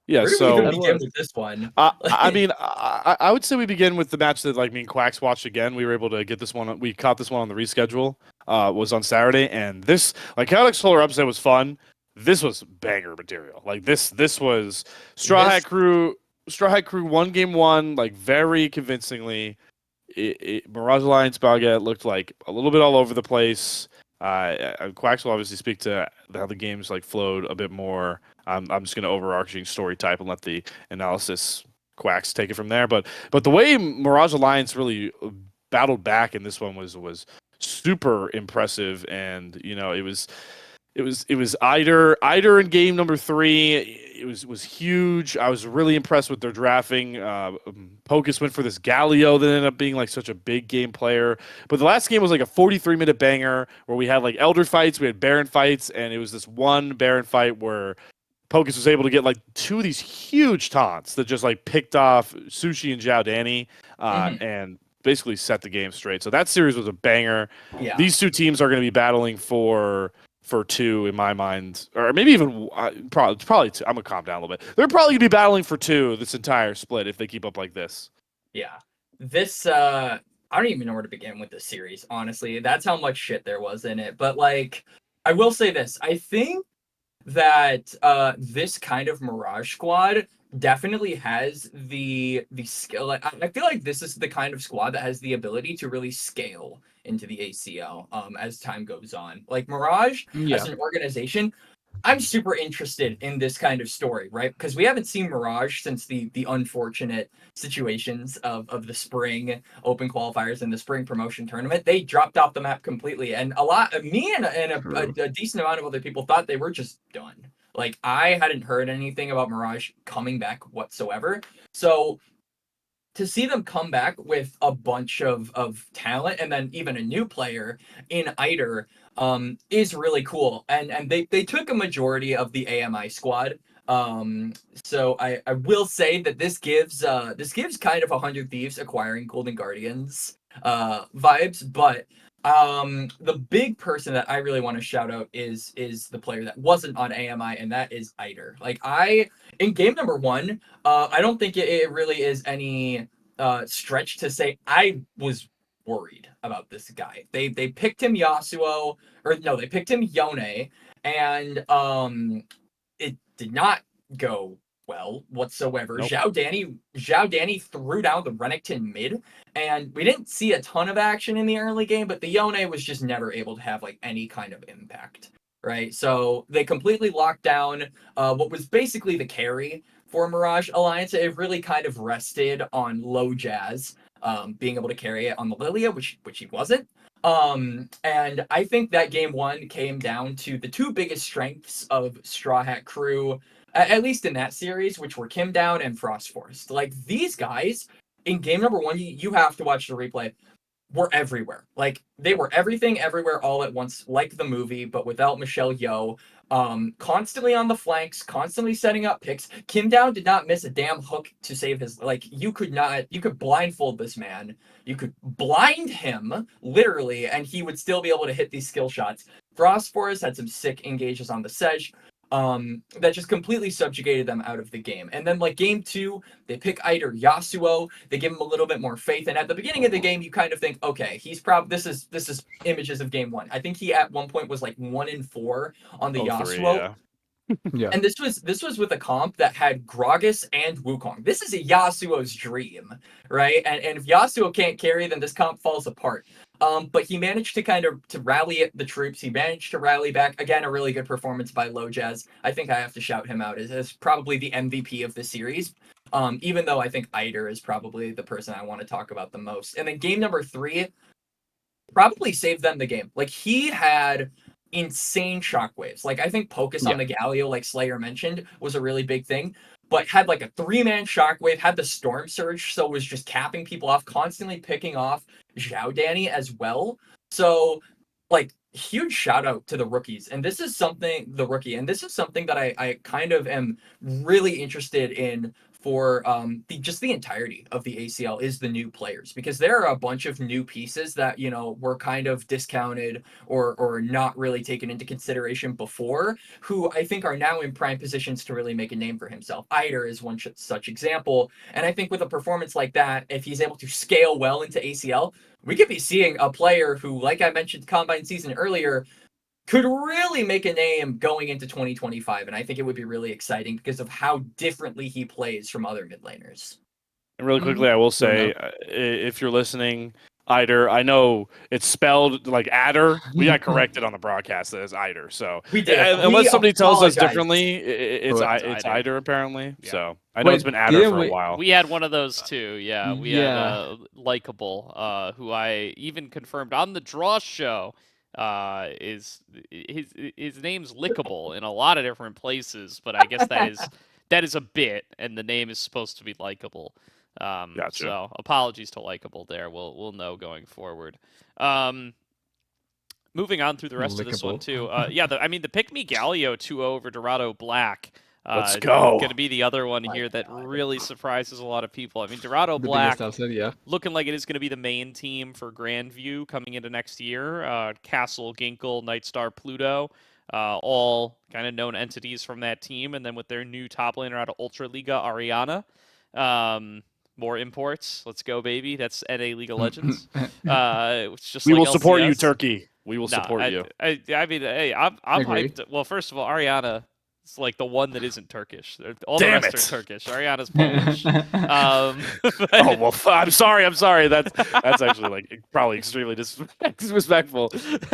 Yeah, Where do so we even begin with this one? I mean, I would say we begin with the match that me and Quax watched again. We were able to get this one. We caught this one on the reschedule. Was on Saturday, and this Chaotic Solar Upset was fun. This was banger material. This was Straw Hat Crew. Straw Hat Crew won game 1 very convincingly. Mirage Alliance Baguette looked like a little bit all over the place. Quax will obviously speak to how the games flowed a bit more. I'm just going to overarching story type and let the analysis Quax take it from there. But the way Mirage Alliance really battled back in this one was super impressive, and it was Eider in game number 3. It was huge. I was really impressed with their drafting. Pocus went for this Galio that ended up being such a big game player. But the last game was a 43-minute banger where we had Elder fights, we had Baron fights, and it was this one Baron fight where Pocus was able to get 2 of these huge taunts that just picked off Sushi and Zhao Danny and basically set the game straight. So that series was a banger. Yeah. These 2 teams are going to be battling for 2 in my mind, or maybe even probably 2. I'm gonna calm down a little bit. They're probably gonna be battling for 2 this entire split if they keep up like this. Yeah, this I don't even know where to begin with this series. Honestly, that's how much shit there was in it. But I will say this: I think that this kind of Mirage squad definitely has the skill. I feel like this is the kind of squad that has the ability to really scale into the ACL as time goes on. Mirage as an organization, I'm super interested in this kind of story, right? Because we haven't seen Mirage since the unfortunate situations of the spring open qualifiers and the spring promotion tournament. They dropped off the map completely, and me and a decent amount of other people thought they were just done. Like, I hadn't heard anything about Mirage coming back whatsoever. So to see them come back with a bunch of talent and then even a new player in Eider is really cool. And they took a majority of the AMI squad. So I will say that this gives kind of 100 Thieves acquiring Golden Guardians vibes, but the big person that I really want to shout out is the player that wasn't on AMI, and that is Eider. Like, in game number 1, I don't think it really is any stretch to say I was worried about this guy. They picked him Yasuo, or no, they picked him Yone, and it did not go well whatsoever. Nope. Zhao Danny threw down the Renekton mid, and we didn't see a ton of action in the early game, but the Yone was just never able to have like any kind of impact. Right, so they completely locked down what was basically the carry for Mirage Alliance. It really kind of rested on Low Jazz being able to carry it on the Lilia, which he wasn't. And I think that game 1 came down to the two biggest strengths of Straw Hat Crew, at least in that series, which were Kim Down and Frost Forest. Like, these guys in game number 1, you have to watch the replay, were everywhere. Like, they were everything everywhere all at once, like the movie, but without Michelle Yeoh. Constantly on the flanks, constantly setting up picks. Kim Down did not miss a damn hook to save his, like, you could blindfold this man. You could blind him, literally, and he would still be able to hit these skill shots. Frost Forest had some sick engages on the Sedge. That just completely subjugated them out of the game. And then, like, game 2, they pick Eider Yasuo. They give him a little bit more faith. And at the beginning of the game, you kind of think, okay, he's probably this is images of game 1. I think he at one point was like 1-4 on the Yasuo. Yeah. Yeah. And this was with a comp that had Gragas and Wukong. This is a Yasuo's dream, right? And if Yasuo can't carry, then this comp falls apart. But he managed to kind of to rally the troops. He managed to rally back. Again, a really good performance by Low Jazz. I think I have to shout him out as probably the MVP of the series. Even though I think Eider is probably the person I want to talk about the most. And then game number 3 probably saved them the game. Like, he had insane shockwaves. Like, I think Pocus on the Galio, like Slayer mentioned, was a really big thing, but had like a 3-man shockwave, had the Storm Surge, so was just capping people off, constantly picking off Zhao Danny as well. So, like, huge shout out to the rookies. And this is something, this is something that I kind of am really interested in for the entirety of the ACL is the new players, because there are a bunch of new pieces that, you know, were kind of discounted or not really taken into consideration before, who I think are now in prime positions to really make a name for himself. Eider is one such example, and I think with a performance like that, if he's able to scale well into ACL, we could be seeing a player who, like I mentioned Combine season earlier, could really make a name going into 2025, and I think it would be really exciting because of how differently he plays from other mid laners. And really quickly, I will say, if you're listening, Eider, I know it's spelled like Adder. We got corrected on the broadcast as Eider. So We did. unless somebody tells us apologize. differently, it's It's Eider apparently. Yeah. So I know Wait, it's been Adder didn't for a we- while. We had one of those too, yeah. We Yeah. had Likeable, who I even confirmed on the Draw show. Is his name's Lickable in a lot of different places, but I guess that is a bit, and the name is supposed to be Likeable. Gotcha. So apologies to Likeable there. We'll know going forward. Moving on through the rest of this one too. The Pick Me Galio 2-0 over Dorado Black. Let's go. Going to be the other one My here that God. really surprises a lot of people. I mean, Dorado The Black biggest upset, yeah. looking like it is going to be the main team for Grandview coming into next year. Castle, Ginkle, Nightstar, Pluto, all kind of known entities from that team. And then with their new top laner out of Ultraliga, Ariana. More imports. Let's go, baby. That's NA League of Legends. It's just We like will support you, LCS. Turkey. We will No, support you. I mean, hey, I'm Agreed. hyped. Well, first of all, Ariana It's like the one that isn't Turkish. All Damn the rest it. are Turkish. Ariana's Polish. Oh well, I'm sorry. I'm sorry. That's actually like probably extremely disrespectful.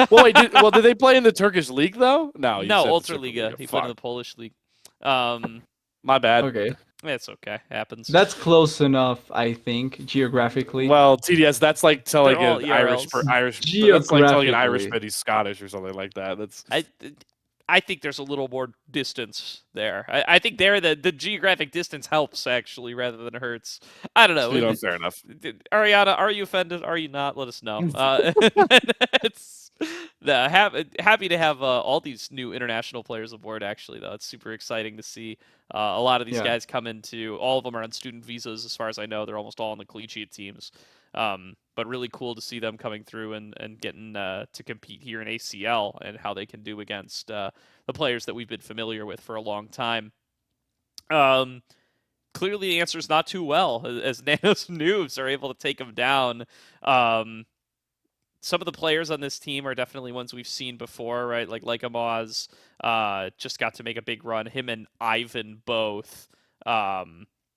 Well, wait. Did they play in the Turkish league though? No, you No, said the Ultraliga. He played in the Fuck. Polish league. My bad. Okay, It's okay. Happens. that's close enough, I think, geographically. Well, TDS, that's like telling They're all an Irish ERLs. Irish. That's like telling an Geographically. Irishman he's Scottish or something like that. That's I think there's a little more distance there. I think there the geographic distance helps actually rather than hurts. I don't know. fair enough. Ariana, are you offended? Are you not? Let us know. It's happy to have all these new international players aboard. Actually, though, it's super exciting to see a lot of these Yeah. guys come into. All of them are on student visas, as far as I know. They're almost all on the collegiate teams. But really cool to see them coming through and getting to compete here in ACL and how they can do against the players that we've been familiar with for a long time. Clearly, the answer is not too well, as Nanos Noobs are able to take them down. Some of the players on this team are definitely ones we've seen before, right? Like Amaz just got to make a big run. Him and Ivan both.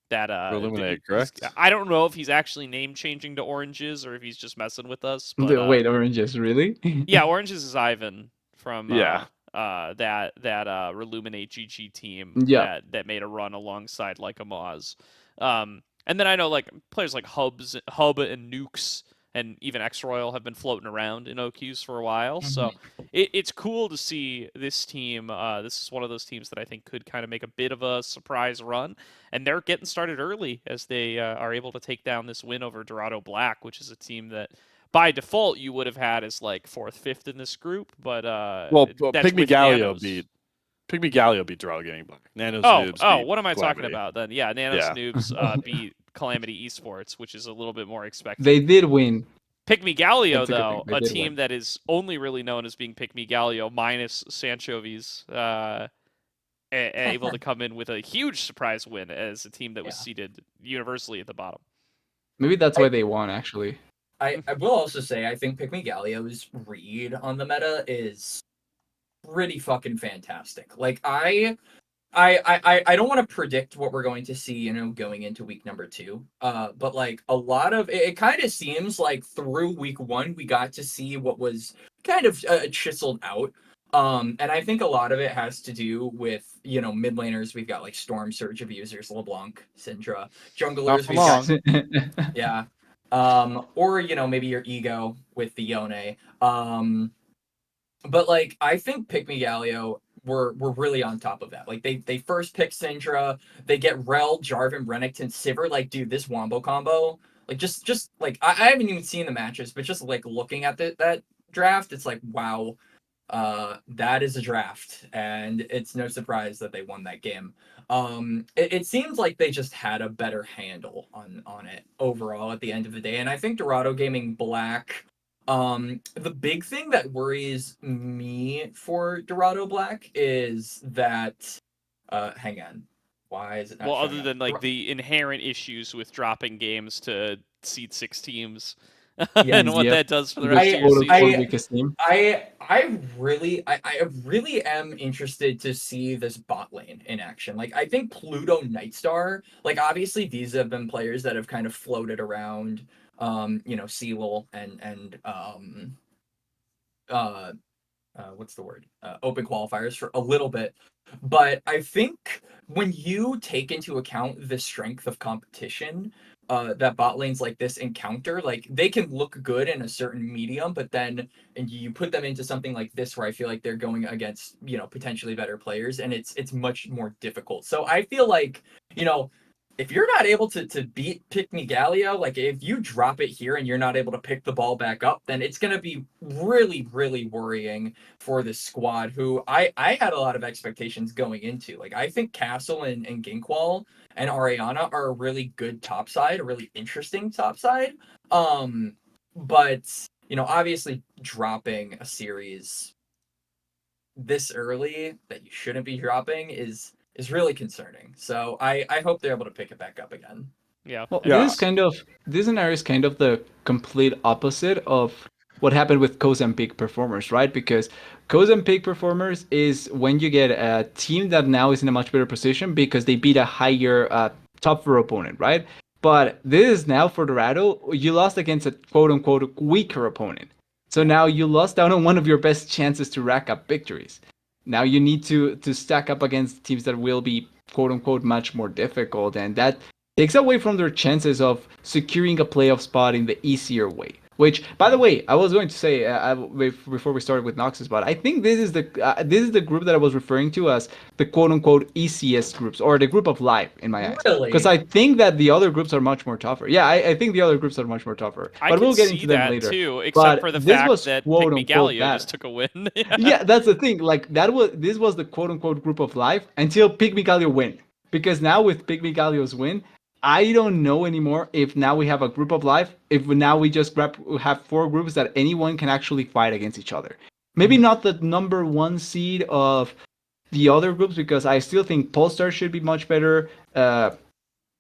Illuminate, correct? I don't know if he's actually name changing to Oranges or if he's just messing with us. But, Wait, oranges, really? yeah, Oranges is Ivan from Yeah. that Reluminate GG team Yeah. that made a run alongside like Amaz. And then I know like players like Hub and Nukes and even X Royal have been floating around in OQs for a while. So it's cool to see this team. This is one of those teams that I think could kind of make a bit of a surprise run. And they're getting started early as they are able to take down this win over Dorado Black, which is a team that by default you would have had as like 4th, 5th in this group. But that's Pygmy with Galio Nanos. Pygmy Galio beat Dorado Gaming Black. Nanos Oh, Noobs beat what am I talking Calamity. about then? Yeah, Nanos Yeah. Noobs beat Calamity Esports, which is a little bit more expected. They did win. Pygmy Galio, That's a good though, thing. They a did team win. that is only really known as being Pygmy Galio minus Sanchovies, able to come in with a huge surprise win as a team that was seated universally at the bottom. Maybe that's why they won, actually. I will also say I think Pick Me Galio's read on the meta is pretty fucking fantastic. Like I don't want to predict what we're going to see, going into week number 2. But like a lot of it kind of seems like through week 1 we got to see what was kind of chiseled out. And I think a lot of it has to do with, mid laners. We've got like Storm, Surge of Users, LeBlanc, Syndra. Junglers, we've got, yeah. Or, maybe your ego with the Yone. But like, I think Pick Me Galio were really on top of that. Like they first pick Syndra, they get Rel, Jarvan, Renekton, Sivir. Like, dude, this Wombo combo, like just like I haven't even seen the matches, but just like looking at that draft, it's like, wow, that is a draft, and it's no surprise that they won that game. It seems like they just had a better handle on it overall at the end of the day, and I think Dorado Gaming Black. The big thing that worries me for Dorado Black is that, hang on, why is it not Well, showing other up? than like the inherent issues with dropping games to seed 6 teams, Yeah, and what yep. that does for the rest of your Quote, season. unquote, weakest team. I really am interested to see this bot lane in action. Like, I think Pluto Nightstar, like, obviously these have been players that have kind of floated around, Sealol and what's the word? Open qualifiers for a little bit. But I think when you take into account the strength of competition that bot lanes like this encounter, like they can look good in a certain medium, but then and you put them into something like this where I feel like they're going against, potentially better players, and it's much more difficult. So I feel like, if you're not able to beat Pick Me Galio, like if you drop it here and you're not able to pick the ball back up, then it's going to be really, really worrying for this squad, who I had a lot of expectations going into. Like, I think Castle and Ginkwall and Ariana are a really good top side, a really interesting top side. But, obviously dropping a series this early that you shouldn't be dropping is really concerning. So I hope they're able to pick it back up again. Yeah. Well, Yeah. this scenario is kind of the complete opposite of what happened with Coz and Peak Performers, right? Because Coz and Peak Performers is when you get a team that now is in a much better position because they beat a higher top 4 opponent, right? But this is now for Dorado, you lost against a quote unquote weaker opponent. So now you lost out on one of your best chances to rack up victories. Now you need to stack up against teams that will be quote unquote much more difficult, and that takes away from their chances of securing a playoff spot in the easier way. Which, by the way, I was going to say before we started with Noxus, but I think this is the group that I was referring to as the quote unquote easiest groups, or the group of life in my eyes. Really? Because I think that the other groups are much more tougher. Yeah, I think the other groups are much more tougher. I But can we'll get see into them that later. too, except But for the this fact was that quote Pygmy unquote Galio bad. just took a win. Yeah, that's the thing. Like this was the quote unquote group of life until Pygmy Galio win. Because now with Pygmy Galio's win, I don't know anymore if now we have a group of life, if now we just have 4 groups that anyone can actually fight against each other. Maybe not the number 1 seed of the other groups, because I still think Polestar should be much better.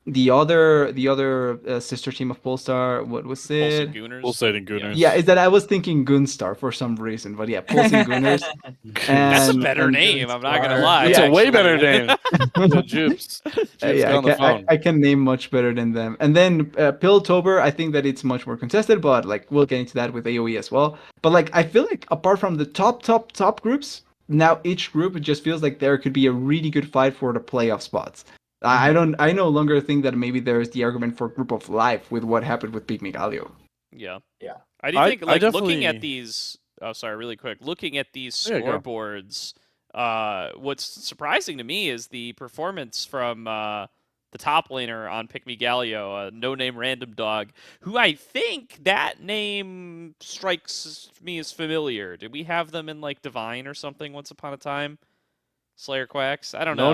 The other sister team of Polestar, what was Pulsing it? Gooners. Pulsating Gooners. Yeah, is that I was thinking Goonstar for some reason, but yeah, Pulsing Gooners. That's a and- better and name. I'm not gonna Goonstar. lie. That's a way actually. better name. So Jupes. Jupes, Yeah, get on the phone. I can name much better than them. And then Piltover, I think that it's much more contested, but like we'll get into that with AoE as well. But like I feel like apart from the top groups, now each group just feels like there could be a really good fight for the playoff spots. I no longer think that maybe there's the argument for group of life with what happened with Pygmy Galio. Yeah. Yeah. I do I- think I like looking definitely- at these really quick, looking at these Yeah, go. scoreboards, what's surprising to me is the performance from the top laner on Pygmy Galio, no name random dog, who I think that name strikes me as familiar. Did we have them in like Divine or something once upon a time? Slayer Quax? I don't know.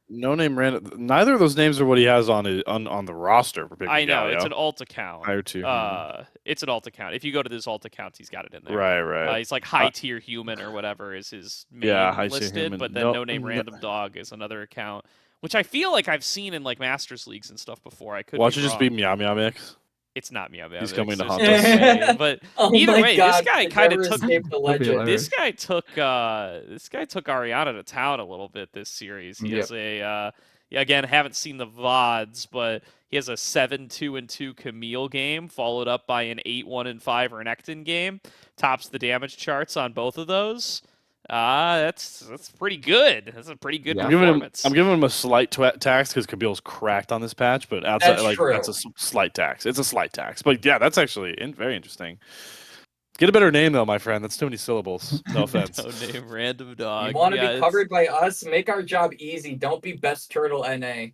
No name random. Neither of those names are what he has on the roster for Pygmy I know, Galio. it's an alt account. Prior to It's an alt account. If you go to this alt account, he's got it in there. right. He's like high tier human or whatever is his main Yeah, high tier listed, human. but then Nope. no name random dog is another account, which I feel like I've seen in like Masters leagues and stuff before. I could. Why be don't you just wrong. be Meow Meow Mix? It's not Meow Meow. He's Mix, coming to there's hunt no us. way, But Oh either my way, God, this guy it kind of never took escaped the legend. hilarious. this guy took Ariana to town a little bit this series. He has a again, haven't seen the VODs, but he has a 7-2-2 Camille game, followed up by an 8-1-5 Renekton game. Tops the damage charts on both of those. That's pretty good. That's a pretty good Yeah. performance. I'm giving him a slight tax because Kabil's cracked on this patch, but outside That's like true. that's a slight tax. It's a slight tax, but yeah, that's actually very interesting. Get a better name though, my friend. That's too many syllables. No offense. No name random dog. You want to Yeah, be it's- covered by us? Make our job easy. Don't be best turtle NA.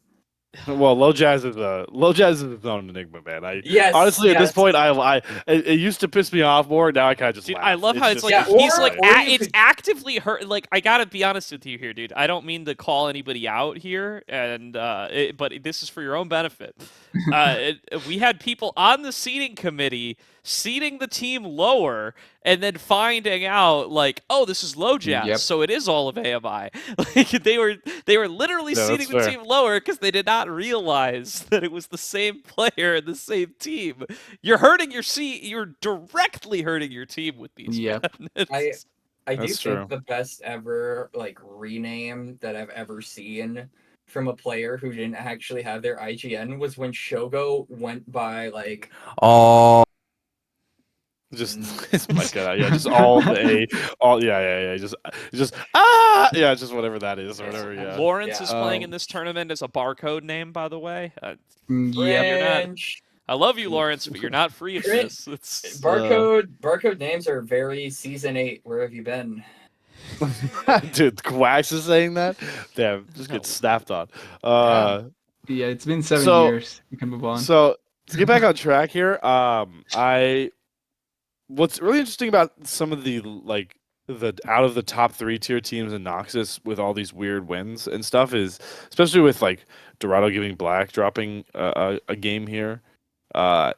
Well, Low Jazz is its own enigma, man. Yes. Honestly, at this yes. point, it used to piss me off more. Now I kind of just Dude, laugh. I love how it's like Yeah, he's or- like or you it's could- actively hurt. Like I gotta be honest with you here, dude. I don't mean to call anybody out here, and but this is for your own benefit. We had people on the seating committee seating the team lower, and then finding out like, oh, this is low jazz, Yep. so it is all of AMI. Like they were literally Yeah, seating that's the fair. team lower because they did not realize that it was the same player and the same team. You're hurting your You're directly hurting your team with these. Yep. man. It's- I do That's think true. the best ever like rename that I've ever seen from a player who didn't actually have their IGN was when Shogo went by like Just it's my god, yeah, just all yeah, just yeah, just whatever that is, or whatever, yeah. Lawrence Yeah. is playing in this tournament as a barcode name, by the way. Yep. you're not- Fringe. I love you, Lawrence, but you're not free of Crit- this. It's Barcode names are very season 8. Where have you been? Dude, Quax is saying that. Damn, just No. get snapped on. Yeah, it's been 7 So- years. You can move on. So to get back on track here, what's really interesting about some of the like the out of the top 3 tier teams in Noxus with all these weird wins and stuff is, especially with like Dorado giving Black dropping a game here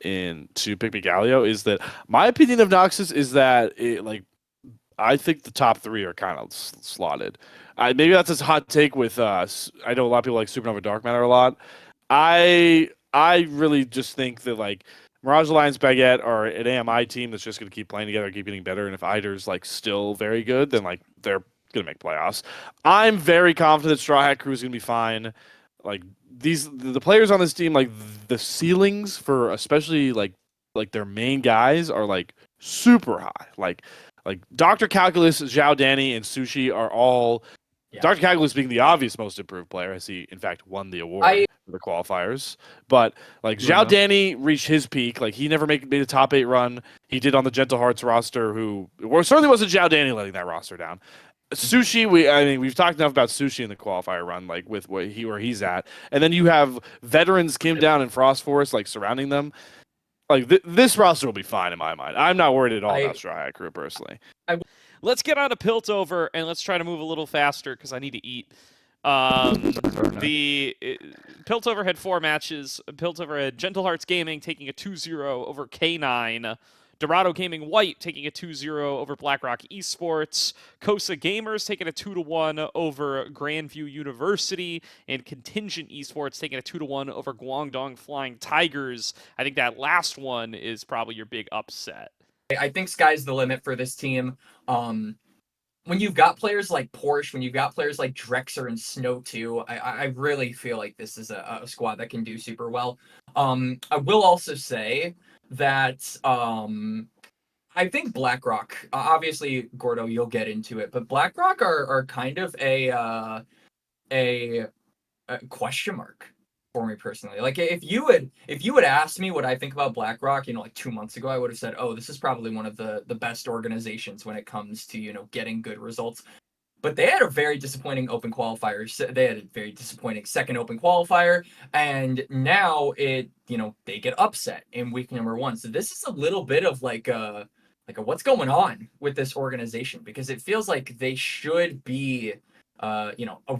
in to Pygmy Galio, is that my opinion of Noxus is that it like I think the top 3 are kind of slotted. Maybe that's a hot take with I know a lot of people like Supernova Dark Matter a lot. I really just think that like Mirage Alliance Baguette are an AMI team that's just going to keep playing together, keep getting better. And if Eider's like still very good, then like they're going to make playoffs. I'm very confident Straw Hat Crew is going to be fine. Like the players on this team, like the ceilings for especially like their main guys are like super high. Like Dr. Calculus, Zhao Danny, and Sushi are all. Yeah. Dr. Calculus being the obvious most improved player, as he in fact won the award for the qualifiers. But like Zhao Danny reached his peak. Like he never made a top 8 run. He did on the Gentle Hearts roster, certainly wasn't Zhao Danny letting that roster down. Sushi, we've talked enough about Sushi in the qualifier run, like with where he's at, and then you have veterans Kim Down and Frost Forest like surrounding them. Like this roster will be fine in my mind. I'm not worried at all about Straw Hat Crew personally. Let's get on to Piltover and let's try to move a little faster because I need to eat. Piltover had 4 matches. Piltover had Gentle Hearts Gaming taking a 2-0 over K9. Dorado Gaming White taking a 2-0 over BlackRock Esports. Kosa Gamers taking a 2-1 over Grandview University. And Contingent Esports taking a 2-1 over Guangdong Flying Tigers. I think that last one is probably your big upset. I think sky's the limit for this team. When you've got players like Porsche, when you've got players like Drexer and Snow 2, I really feel like this is a squad that can do super well. I will also say that I think BlackRock, obviously Gordo, you'll get into it, but BlackRock are kind of a question mark for me personally. Like if you had asked me what I think about BlackRock, like 2 months ago, I would have said, oh, this is probably one of the best organizations when it comes to, getting good results. But they had a very disappointing open qualifier. They had a very disappointing second open qualifier, and now they get upset in week number 1. So this is a little bit of like a what's going on with this organization, because it feels like they should be a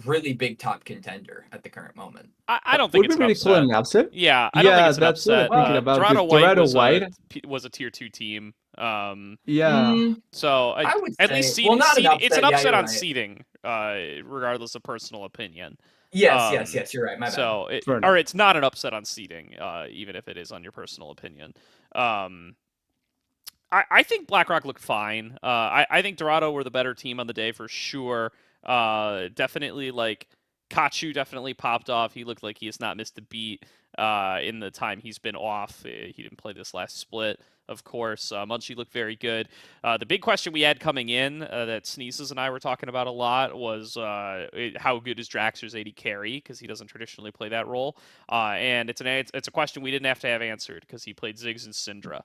really big top contender at the current moment. I don't think it's really cool an upset. Yeah, I don't think it's an that's upset. what I'm thinking about. Dorado White was a tier 2 team. So I would at say, least seeding, not an upset. it's an upset on right. seeding, regardless of personal opinion. Yes, you're right. My bad. So it's not an upset on seeding, even if it is on your personal opinion. I think BlackRock looked fine. I think Dorado were the better team on the day for sure. Definitely like Kachu definitely popped off. He looked like he has not missed a beat in the time he's been off. He didn't play this last split, of course. Munchie looked very good. The big question we had coming in that Sneezes and I were talking about a lot was how good is Draxer's AD carry, because he doesn't traditionally play that role. And it's a question we didn't have to have answered because he played Ziggs and Syndra.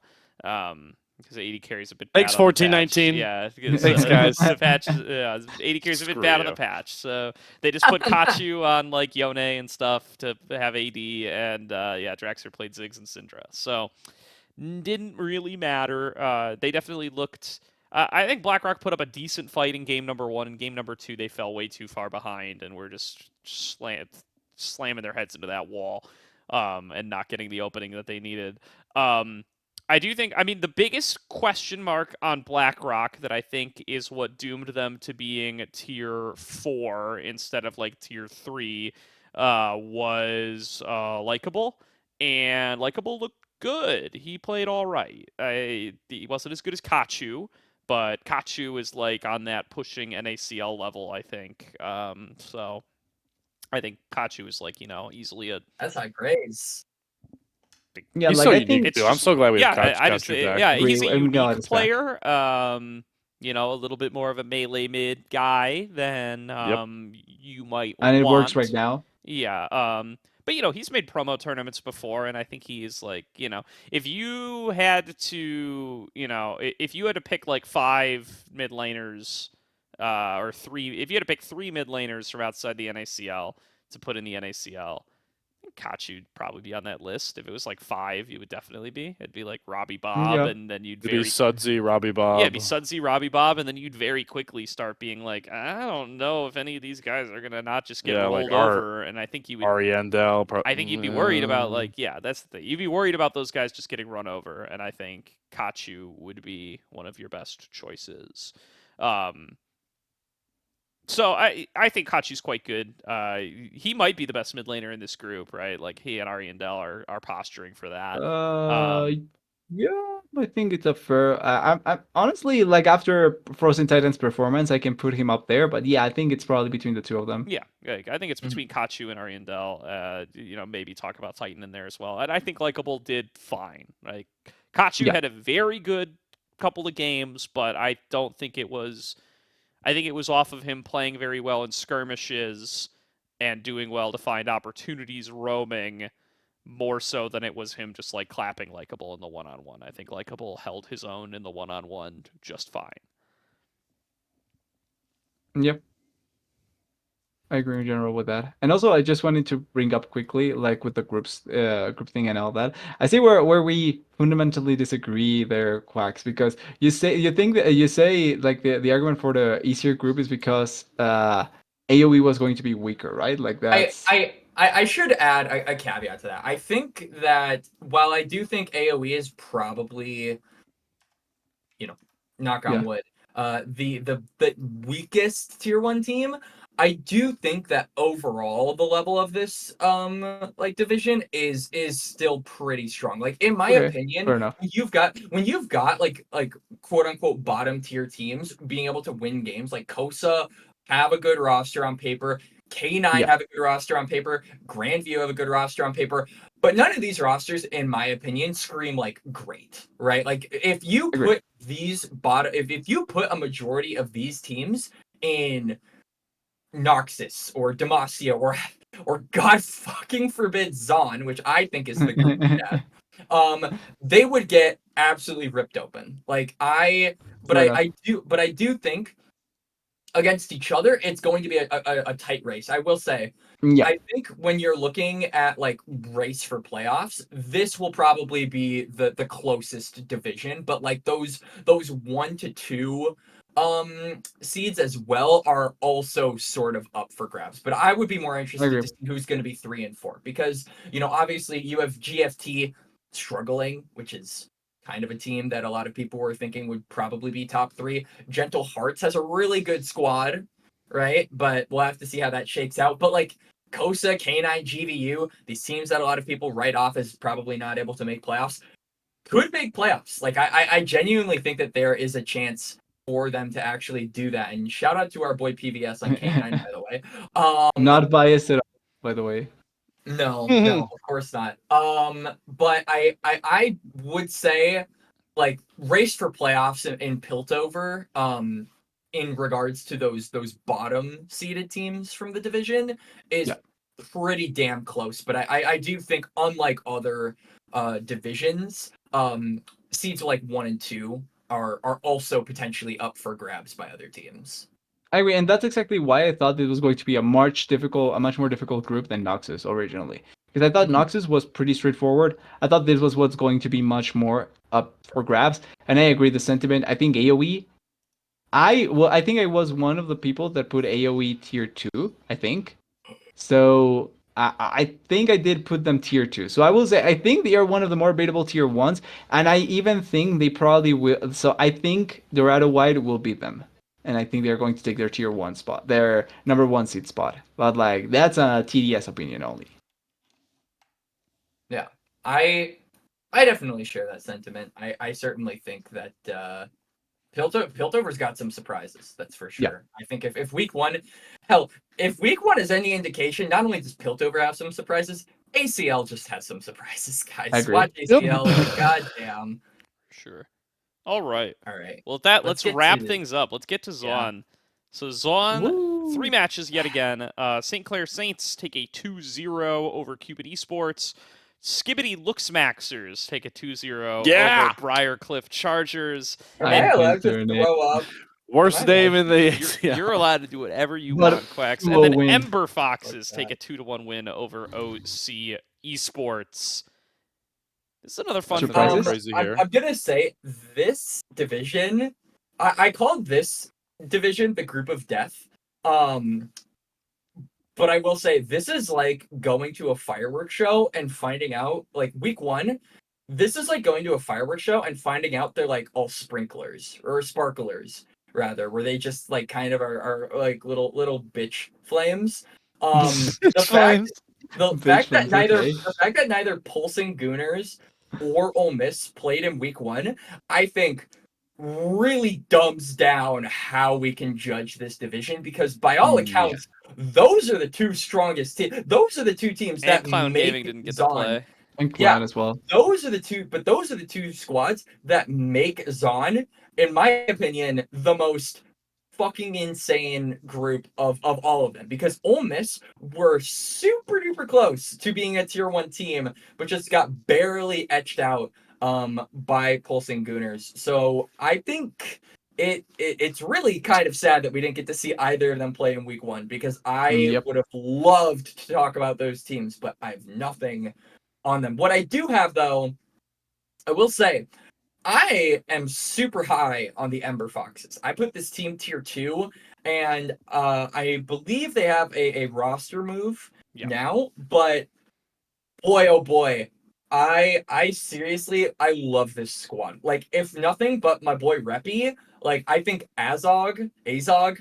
Because AD carries a bit bad. Thanks, 1419. Yeah, thanks, guys. The patch, AD carries a bit bad on the patch, so they just put Kachu on like Yone and stuff to have AD, and Draxer played Ziggs and Syndra, so didn't really matter. They definitely looked. I think BlackRock put up a decent fight in game number 1. In game number 2, they fell way too far behind and were just slamming their heads into that wall, and not getting the opening that they needed. I do think, the biggest question mark on BlackRock that I think is what doomed them to being tier 4 instead of like tier 3 was Likeable. And Likeable looked good. He played all right. He wasn't as good as Kachu, but Kachu is like on that pushing NACL level, I think. So I think Kachu is like, easily a... That's high praise. Yeah, he's like so I unique think too. I'm so glad we have Kachu back. He's a unique it's player. A little bit more of a melee mid guy than you might and it want. works right now. Yeah. But he's made promo tournaments before, and I think he's like, if you had to, if you had to pick like 5 mid laners, or 3, if you had to pick 3 mid laners from outside the NACL to put in the NACL, Kachu'd probably be on that list. If it was like 5, you would definitely be. It'd be like Robbie Bob, and then you'd be Sudsy, Robbie Bob. Yeah, it'd be Sudsy, Robbie Bob, and then you'd very quickly start being like, I don't know if any of these guys are gonna not just get rolled over. And I think you would. Ariendel. I think you'd be worried about that's the thing. You'd be worried about those guys just getting run over, and I think Kachu would be one of your best choices. So I think Kachi's quite good. He might be the best mid laner in this group, right? Like he and Ariandel are posturing for that. Yeah, I think it's a fair. I'm honestly like after Frozen Titan's performance, I can put him up there. But yeah, I think it's probably between the two of them. Yeah, like, I think it's between Kachu and Ariandel. Maybe talk about Titan in there as well. And I think Likeable did fine. Like Kachu Yeah. had a very good couple of games, but I don't think it was. I think it was off of him playing very well in skirmishes and doing well to find opportunities roaming, more so than it was him just like clapping Likeable in the one-on-one. I think Likeable held his own in the one-on-one just fine. Yep. I agree in general with that. And also, I just wanted to bring up quickly, like with the group thing and all that. I see where we fundamentally disagree there, Quax, because you say like the argument for the easier group is because AOE was going to be weaker, right? Like that's I should add a caveat to that. I think that while I do think AOE is probably, knock on wood, the weakest tier 1 team, I do think that overall the level of this division is still pretty strong. Like in my opinion, fair enough. when you've got like quote unquote bottom tier teams being able to win games, like Kosa have a good roster on paper, K9 have a good roster on paper, Grandview have a good roster on paper, but none of these rosters, in my opinion, scream like great, right? Like if you put if you put a majority of these teams in Noxus or Demacia or God fucking forbid Zaun, which I think is the group of death, they would get absolutely ripped open. I do think against each other, it's going to be a tight race. I will say, I think when you're looking at like race for playoffs, this will probably be the closest division. But like those 1 to 2 seeds as well are also sort of up for grabs. But I would be more interested to see who's going to be 3 and 4 because obviously you have GFT struggling, which is kind of a team that a lot of people were thinking would probably be top 3. Gentle Hearts has a really good squad, right? But we'll have to see how that shakes out. But like Kosa, K9, GVU, these teams that a lot of people write off as probably not able to make playoffs, could make playoffs. Like I genuinely think that there is a chance for them to actually do that. And shout out to our boy PVS on K9, by the way. Not biased at all, by the way. No, of course not. But I would say like race for playoffs in Piltover, in regards to those bottom seeded teams from the division is pretty damn close. But I do think unlike other divisions, seeds like 1 and 2 are also potentially up for grabs by other teams. I agree, and that's exactly why I thought this was going to be a much more difficult group than Noxus originally. Because I thought Noxus was pretty straightforward. I thought this was what's going to be much more up for grabs. And I agree the sentiment. I think AoE. I think I was one of the people that put AoE tier 2, I think. So I think I did put them tier 2. So I will say I think they are one of the more beatable tier 1s. And I even think they probably will. So I think Dorado White will beat them. And I think they're going to take their tier 1 spot, their number 1 seed spot. But like that's a TDS opinion only. Yeah, I definitely share that sentiment. I certainly think that Piltover's got some surprises. That's for sure. Yeah. I think if week 1, if week 1 is any indication, not only does Piltover have some surprises, ACL just has some surprises, guys. Watch ACL. Like, goddamn. Sure. All right. Well, let's wrap things up. Let's get to Zaun. Yeah. So Zaun, 3 matches yet again. St. Clair Saints take a 2-0 over Cupid Esports. Skibbity Looksmaxers take a 2-0 over Briarcliff Chargers. Am I allowed to throw up? Worst name in the... You're allowed to do whatever you want, Quax. And then Ember Foxes take a 2-1 win over OC Esports. This is another fun crazy here. I'm going to say this division, I called this division the group of death. But I will say this is like going to a fireworks show and finding out, like week 1, this is like going to a fireworks show and finding out they're like all sprinklers or sparklers, rather, where they just like kind of are like little bitch flames. The fact the Bitch fact that flames, neither okay. the fact that neither Pulsing Gooners or Ole Miss played in week 1, I think really dumbs down how we can judge this division, because by all accounts, those are the two strongest teams. Those are the two teams And that Clown make Gaming didn't get to Zaun. play. And Yeah. Clan as well. Those are the two squads that make Zaun, in my opinion, the most fucking insane group of all of them, because Ole Miss were super duper close to being a tier 1 team, but just got barely etched out by Pulsing Gooners. So I think it's really kind of sad that we didn't get to see either of them play in week 1, because I would have loved to talk about those teams, but I have nothing on them. What I do have, though, I will say, I am super high on the Ember Foxes. I put this team tier 2, and I believe they have a roster move now, but boy, oh boy, I seriously, I love this squad. Like, if nothing but my boy Reppy, like, I think Azog,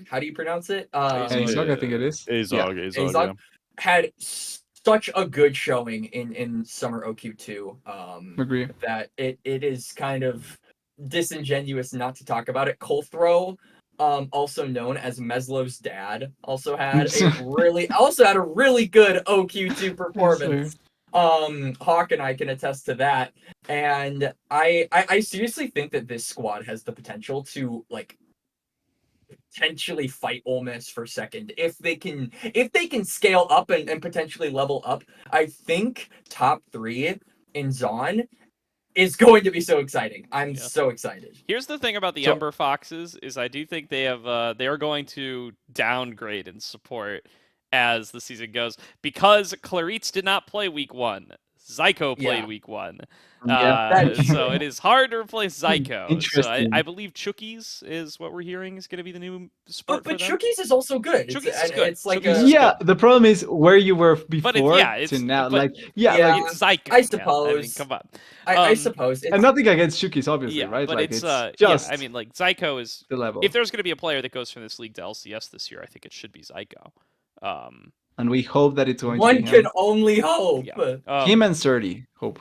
how do you pronounce it? Azog, I think it is. Azog had such a good showing in Summer OQ2. Agree. That it is kind of disingenuous not to talk about it. Colthrow, also known as Meslow's dad, also had a really good OQ2 performance. Hawk and I can attest to that. And I seriously think that this squad has the potential to like potentially fight Ole Miss for second if they can scale up and potentially level up. I think top 3 in Zaun is going to be so exciting. I'm so excited. Here's the thing about the Ember Foxes is I do think they have they are going to downgrade in support as the season goes, because Claritz did not play week 1. Zyko played week 1. So it is hard to replace Zyko. So I believe Chookies is what we're hearing is going to be the new support but for them. Chookies is also good. Chookies is good. It's like the problem is where you were before it's, to now. but, it's Zyko. I suppose. Man. I mean, come on. I suppose. And nothing against Chookies, obviously, right? But like, it's just I mean, like, Zyko is the level. If there's going to be a player that goes from this league to LCS this year, I think it should be Zyko. And we hope that it's going to be One him. can only hope. Him and Surdy, hope.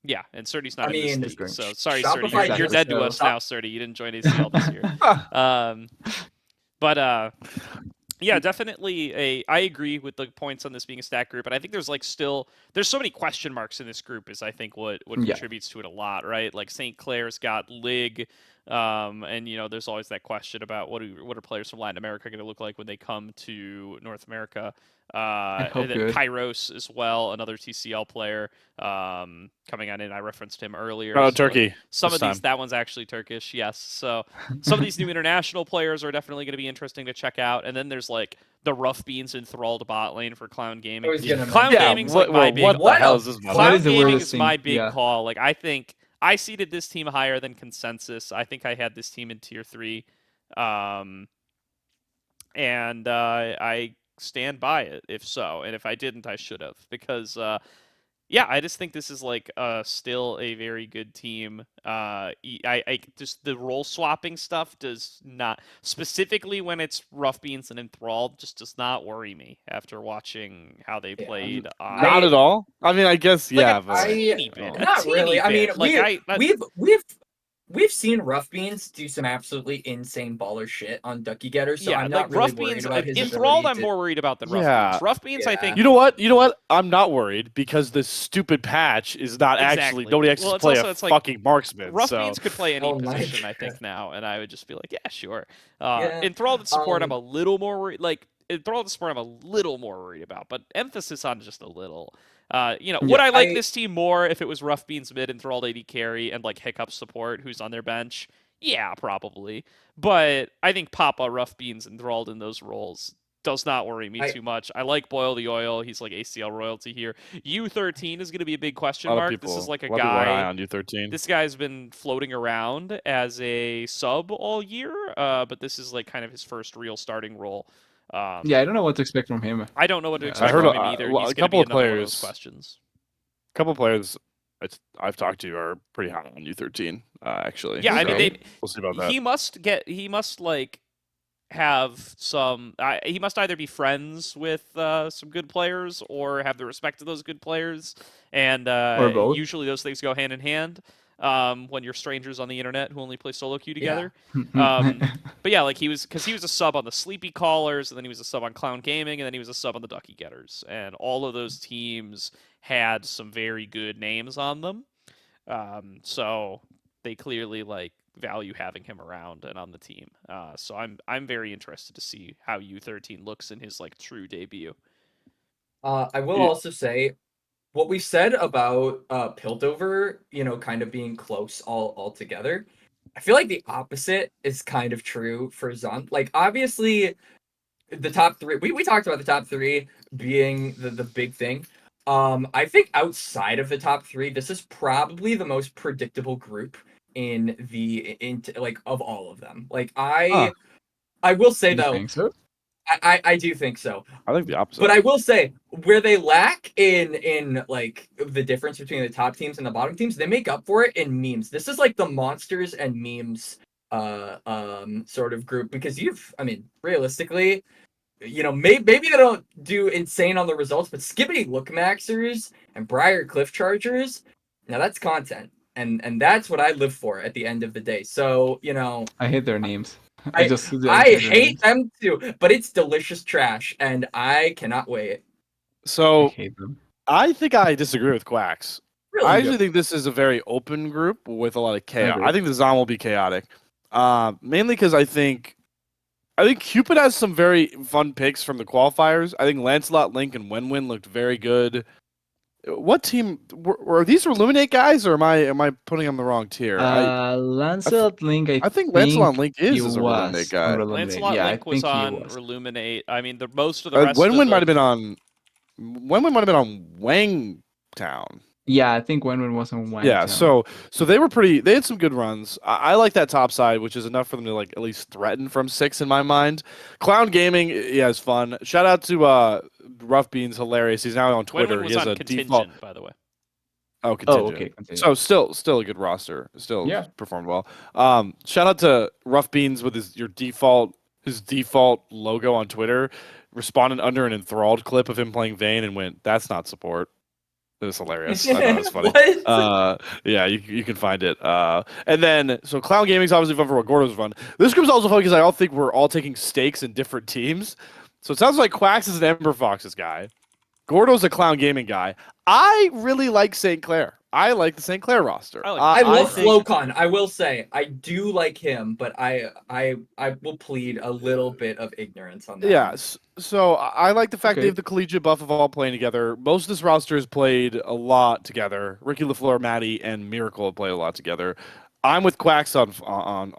Yeah, and Surdy's not in this league, so sorry, Shopify Surdy. You're dead to us now, Surdy. You didn't join ACL this year. Yeah, definitely I agree with the points on this being a stack group, and I think there's there's so many question marks in this group is I think what contributes to it a lot, right? Like St. Clair's got Lig, and there's always that question about what are players from Latin America going to look like when they come to North America. And then Kairos as well, another TCL player coming on in. I referenced him earlier. Oh, Turkey. Some of these, that one's actually Turkish, yes. So some of these new international players are definitely going to be interesting to check out. And then there's like the Rough Beans enthralled bot lane for Clown Gaming. Clown Gaming's like my big. What the hell is this? Clown Gaming is my big call. Like I think I seeded this team higher than consensus. I think I had this team in tier 3, and I stand by it if so, and if I didn't, I should have, because I just think this is like still a very good team. I just the role swapping stuff does not, specifically when it's Rough Beans and Enthralled, just does not worry me after watching how they played. Not at all. I mean, I guess but not really. I mean, we've seen Rough Beans do some absolutely insane baller shit on Ducky Getter, so I'm not really worried about his Enthralled, I'm more worried about than Rough Beans. Rough Beans, I think. You know what? I'm not worried because this stupid patch is not actually nobody actually play a fucking marksman. Rough Beans could play any position, I think now, and I would just be like, yeah, sure. Enthralled at support, I'm a little more worried. Like Enthralled at support, I'm a little more worried about, but emphasis on just a little. Would I like this team more if it was Rough Beans mid, Enthralled AD carry, and like Hiccup support who's on their bench? Yeah, probably. But I think Papa, Rough Beans, Enthralled in those roles does not worry me too much. I like Boil the Oil. He's like ACL royalty here. U13 is going to be a big question mark. This is like a guy on U13. This guy's been floating around as a sub all year, but this is like kind of his first real starting role. I don't know what to expect from him. I don't know what to expect from him either. He's a couple of players. Questions. A couple of players I've talked to are pretty high on U13, actually. Yeah, I mean, Okay. we'll see about that. he must like have some. He must either be friends with some good players or have the respect of those good players, and Or both. usually those things go hand in hand. When you're strangers on the internet who only play solo queue together. But yeah, like he was a sub on the Sleepy Callers, and then he was a sub on Clown Gaming, and then he was a sub on the Ducky Getters, and all of those teams had some very good names on them. So they clearly like value having him around and on the team. So I'm very interested to see how U13 looks in his like true debut. I will Yeah. also say what we said about Piltover, kind of being close all together. I feel like the opposite is kind of true for Zaun. Like obviously the top three, we talked about the top three being the big thing. I think outside of the top three, this is probably the most predictable group in like of all of them. Like I will say You though, think so? I do think so. I think the opposite. But I will say where they lack in like the difference between the top teams and the bottom teams, they make up for it in memes. This is like the monsters and memes sort of group, because realistically, maybe they don't do insane on the results, but Skibbity Look Maxers and Briar Cliff Chargers, now that's content. And that's what I live for at the end of the day. So, I hate their names. I just hate them too, but it's delicious trash, and I cannot wait. I So hate them. I think I disagree with Quax. Really? I actually think this is a very open group with a lot of chaos. agree. I think the Zaun will be chaotic, mainly because I think Cupid has some very fun picks from the qualifiers. I think Lancelot, Link, and Wenwin looked very good. What team were these? Illuminate guys, or am I putting them the wrong tier? Lancelot Link, I think Lancelot Link he is a was Illuminate guy. on Reluminate. Lancelot Yeah, Link I was think he on was. Reluminate. I mean, the most of the rest Wenwin of might have the... been on. Wenwin might have been on Wang Town. Yeah, I think Wenwen was on Wang Yeah, Town. so they were pretty. They had some good runs. I like that top side, which is enough for them to like at least threaten from 6 in my mind. Clown Gaming, yeah, is fun. Shout out to Rough Beans, hilarious. He's now on Twitter. Wenwin was He has on a contingent, default. by the way. Oh, contingent. okay. Continue. So still a good roster. Still Yeah. performed well. Shout out to Rough Beans with his default logo on Twitter. Responded under an enthralled clip of him playing Vayne and went, "That's not support." It was hilarious. I thought it was funny. What? Yeah, you can find it. And then so Clown Gaming's obviously fun for what Gordo's fun. This group's also fun because I all think we're all taking stakes in different teams. So it sounds like Quax is an Ember Fox's guy. Gordo's a Clown Gaming guy. I really like St. Clair. I like the St. Clair roster. I love think- Flocon. I will say I do like him, but I will plead a little bit of ignorance on that. Yeah, so I like the fact they Okay. have the collegiate buff of all playing together. Most of this roster has played a lot together. Ricky LaFleur, Maddie, and Miracle have played a lot together. I'm with Quax on Flocon.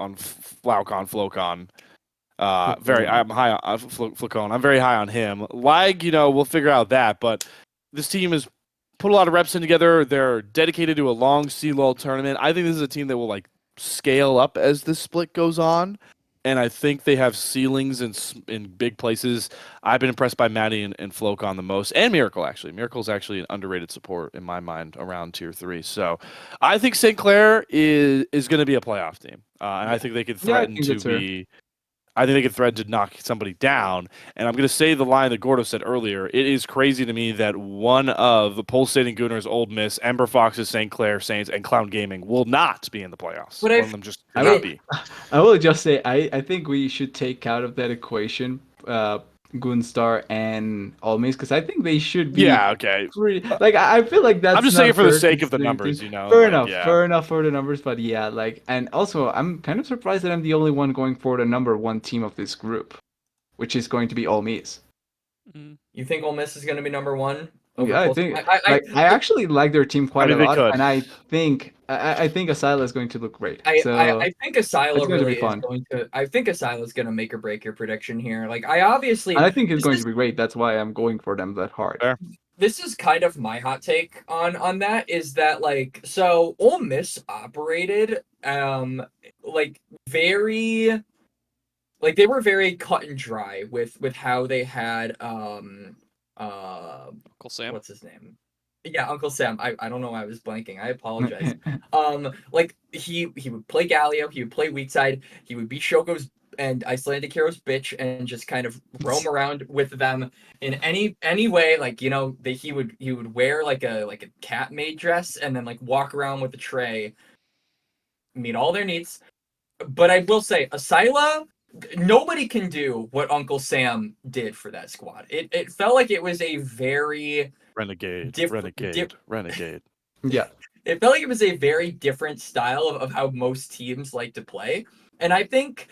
I'm high on Flocon. I'm very high on him. Lag, we'll figure out that, but this team has put a lot of reps in together. They're dedicated to a long CLOL tournament. I think this is a team that will like scale up as this split goes on, and I think they have ceilings in big places. I've been impressed by Maddie and Flocon the most, and Miracle actually. Miracle's actually an underrated support in my mind around tier 3. So I think St. Clair is going to be a playoff team, and I think they could threaten to be. I think they could threaten to knock somebody down. And I'm going to say the line that Gordo said earlier. It is crazy to me that one of the pulsating Gooners, Old Miss, Ember Foxes, St. Clair Saints, and Clown Gaming will not be in the playoffs. But one of them just I cannot will- be. I will just say I think we should take out of that equation Goonstar and Almis, because I think they should be Yeah, okay. pretty, like I feel like that's I'm just not saying for the fair sake of the considering numbers, things. Fair Fair enough, yeah. fair enough for the numbers, but yeah, like, and also I'm kind of surprised that I'm the only one going for the number 1 team of this group, which is going to be Almis. You think Ole Miss is going to be number 1? Over Yeah, I Pulse? think I actually like their team quite mean, a they lot, could. and I think Asila is going to look great. I think it's Asila going to really be is fun. going to. I think Asila is going to make or break your prediction here. Like I obviously, And I think it's this going is- to be great. That's why I'm going for them that hard. Fair. This is kind of my hot take on that, is that like, so Ole Miss operated like very, like they were very cut and dry with how they had Uncle Sam. what's his name? Yeah, Uncle Sam. I don't know why I was blanking. I apologize. Like he would play Galio, he would play weak side, he would be Shogo's and Icelandic Hero's bitch, and just kind of roam around with them in any way. Like, you know, he would wear like a cat maid dress and then like walk around with a tray, meet all their needs. But I will say, Asyla, nobody can do what Uncle Sam did for that squad. It felt like it was a very Renegade. Yeah. it felt like it was a very different style of how most teams like to play. And I think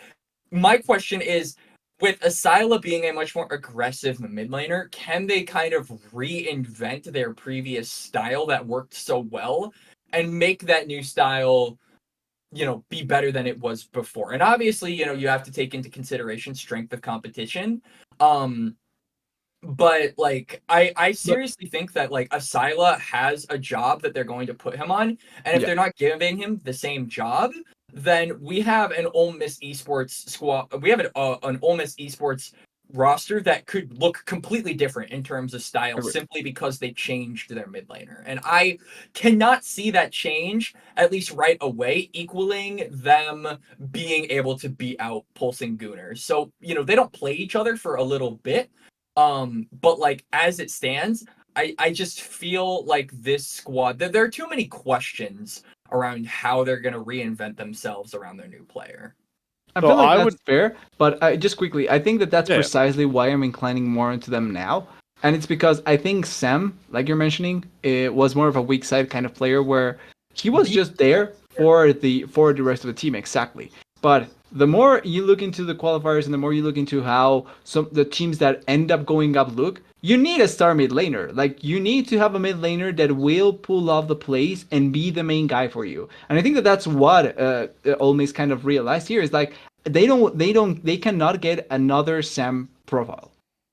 my question is, with Asyla being a much more aggressive mid laner, can they kind of reinvent their previous style that worked so well and make that new style, you know, be better than it was before? And obviously, you know, you have to take into consideration strength of competition. But like I seriously think that like Asyla has a job that they're going to put him on, and if they're not giving him the same job, then we have an Ole Miss esports squad. We have an Ole Miss esports roster that could look completely different in terms of style simply because they changed their mid laner. And I cannot see that change, at least right away, equaling them being able to beat out Pulsing Gooners. So, you know, they don't play each other for a little bit. But like as it stands, I just feel like this squad, there are too many questions around how they're going to reinvent themselves around their new player. I feel like that's fair, but just quickly, I think that that's precisely why I'm inclining more into them now. And it's because I think Sam, like you're mentioning, it was more of a weak side kind of player where he was just there for the rest of the team, exactly. But the more you look into the qualifiers and the more you look into how the teams that end up going up look, you need a star mid laner. Like, you need to have a mid laner that will pull off the plays and be the main guy for you. And I think that that's what Ole Miss kind of realized here is like they cannot get another Sam profile,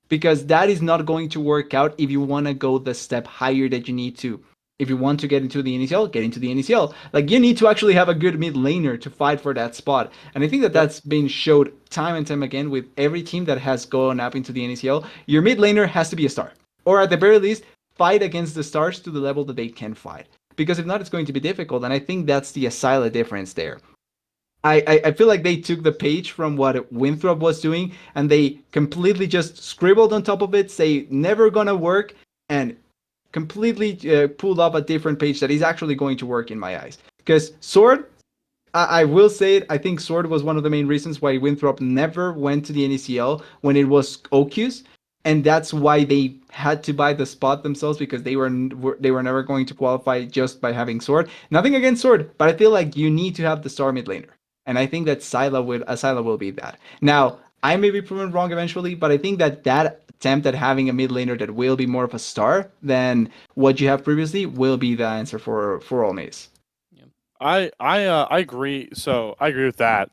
because that is not going to work out if you want to go the step higher that you need to. If you want to get into the NECL, get into the NECL. Like, you need to actually have a good mid laner to fight for that spot. And I think that that's been showed time and time again with every team that has gone up into the NECL. Your mid laner has to be a star. Or at the very least, fight against the stars to the level that they can fight. Because if not, it's going to be difficult. And I think that's the Asyla difference there. I feel like they took the page from what Winthrop was doing and they completely just scribbled on top of it, say never gonna work, and completely pulled up a different page that is actually going to work in my eyes. Because Sword, I will say it, I think Sword was one of the main reasons why Winthrop never went to the NECL when it was Oculus, and that's why they had to buy the spot themselves, because they were never going to qualify just by having Sword. Nothing against Sword, but I feel like you need to have the star mid laner. And I think that Asyla will be that. Now, I may be proven wrong eventually, but I think that attempt at having a mid laner that will be more of a star than what you have previously will be the answer for Ole Miss. Yeah. I agree. So I agree with that.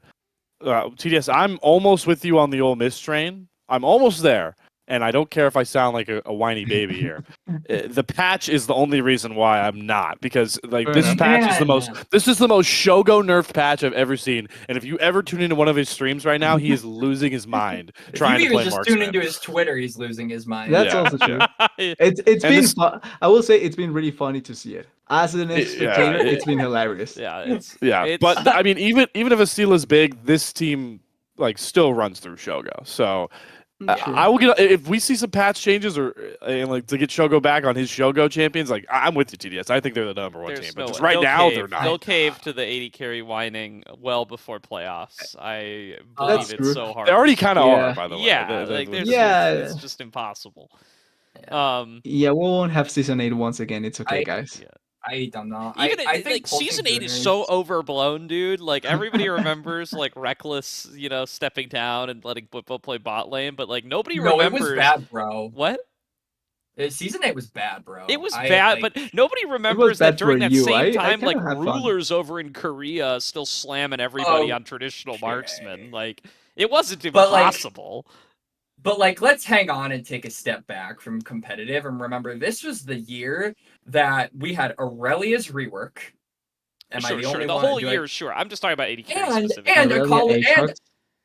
TDS, I'm almost with you on the Ole Miss train. I'm almost there. And I don't care if I sound like a whiny baby here. The patch is the only reason why I'm not, because like Fair this enough. patch is the most. This is the most Shogo nerfed patch I've ever seen. And if you ever tune into one of his streams right now, he is losing his mind trying to play just Marksman. tune into his Twitter, he's losing his mind. That's also true. It's been fun. I will say it's been really funny to see it. As an spectator, it's been hilarious. Yeah, but I mean, even if Asyla's big, this team like still runs through Shogo. So. I will get if we see some patch changes or like to get Shogo back on his Shogo champions. Like, I'm with you, TDS. I think they're the number one team, but just right now they're not. They'll cave to the 80 carry whining well before playoffs. I believe it's so hard. They already kind of are, by the way. Yeah, it's just impossible. We won't have season 8 once again. It's okay, guys. I don't know. I think like season 8 is so overblown, dude. Like, everybody remembers like Reckless, stepping down and letting Blippo play bot lane, but like nobody remembers. It was bad, bro. What? Season 8 was bad, bro. It was bad, but nobody remembers that during that same time, like rulers over in Korea still slamming everybody on traditional marksman. Like, it wasn't impossible. But like, let's hang on and take a step back from competitive and remember this was the year that we had Aurelia's rework. Am I the only one? The whole year, sure. I'm just talking about 80 specifically.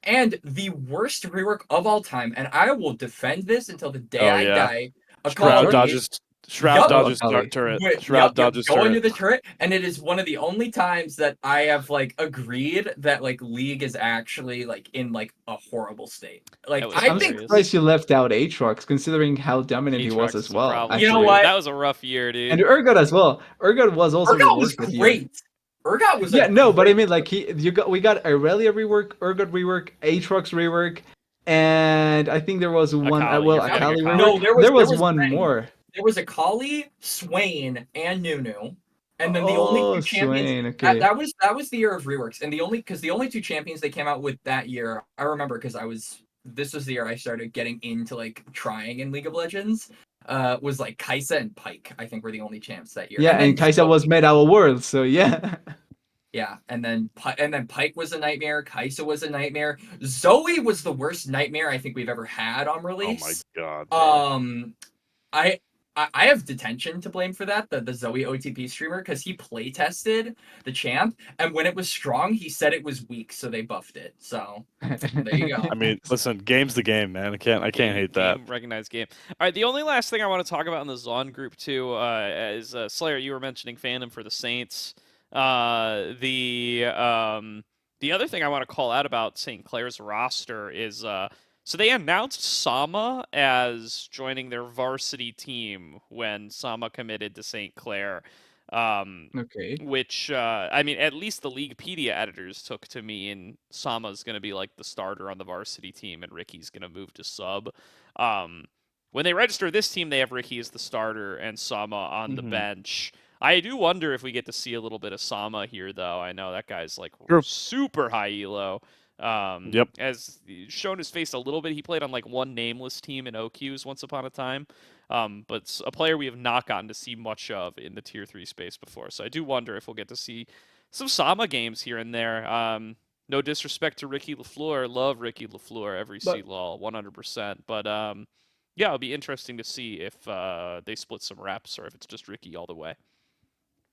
And the worst rework of all time, and I will defend this until the day I die. Crowd dodges Shroud Yup. dodges Akali. turret. Wait, Shroud dodges go into turret. the turret, and it is one of the only times that I have like agreed that like League is actually like in like a horrible state. Like That was I I'm think hilarious. surprised you left out Aatrox, considering how dominant he was Aatrox as is a well. problem. You know Actually. what? That was a rough year, dude. And Urgot as well. Urgot was also Urgot was reworked this year. great. Urgot was Yeah, a no, but I great mean, like we got Aurelia rework, Urgot rework, Aatrox rework, and I think there was one. Akali, Well, you're forgetting Akali Akali. rework. No, there was one many. more. There was Akali, Swain, and Nunu. And then the only Oh, two champions Swain. Okay. that was the year of reworks. And the only two champions they came out with that year, I remember because this was the year I started getting into like trying in League of Legends. Was like Kaisa and Pike, I think were the only champs that year. Yeah, and then Kaisa was made our world, so yeah. Yeah, and then Pike was a nightmare. Kaisa was a nightmare. Zoe was the worst nightmare I think we've ever had on Oh my release. god. I have detention to blame for that, the Zoe OTP streamer, because he play tested the champ, and when it was strong, he said it was weak, so they buffed it. So there you go. I mean, listen, game's the game, man. I can't hate that. Recognized game. All right, the only last thing I want to talk about in the Zaun group too is Slayer. You were mentioning fandom for the Saints. The other thing I want to call out about St. Clair's roster is so they announced Sama as joining their varsity team when Sama committed to St. Clair. Okay. Which I mean, at least the Leaguepedia editors took to me, and Sama's going to be like the starter on the varsity team, and Ricky's going to move to sub. When they register this team, they have Ricky as the starter and Sama on the bench. I do wonder if we get to see a little bit of Sama here, though. I know that guy's like super high elo. Yep. As shown his face a little bit, he played on like one nameless team in OQs once upon a time. But it's a player we have not gotten to see much of in the tier 3 space before. So I do wonder if we'll get to see some Sama games here and there. No disrespect to Ricky LaFleur. Love Ricky LaFleur every CLOL, 100%. But yeah, it'll be interesting to see if they split some reps or if it's just Ricky all the way.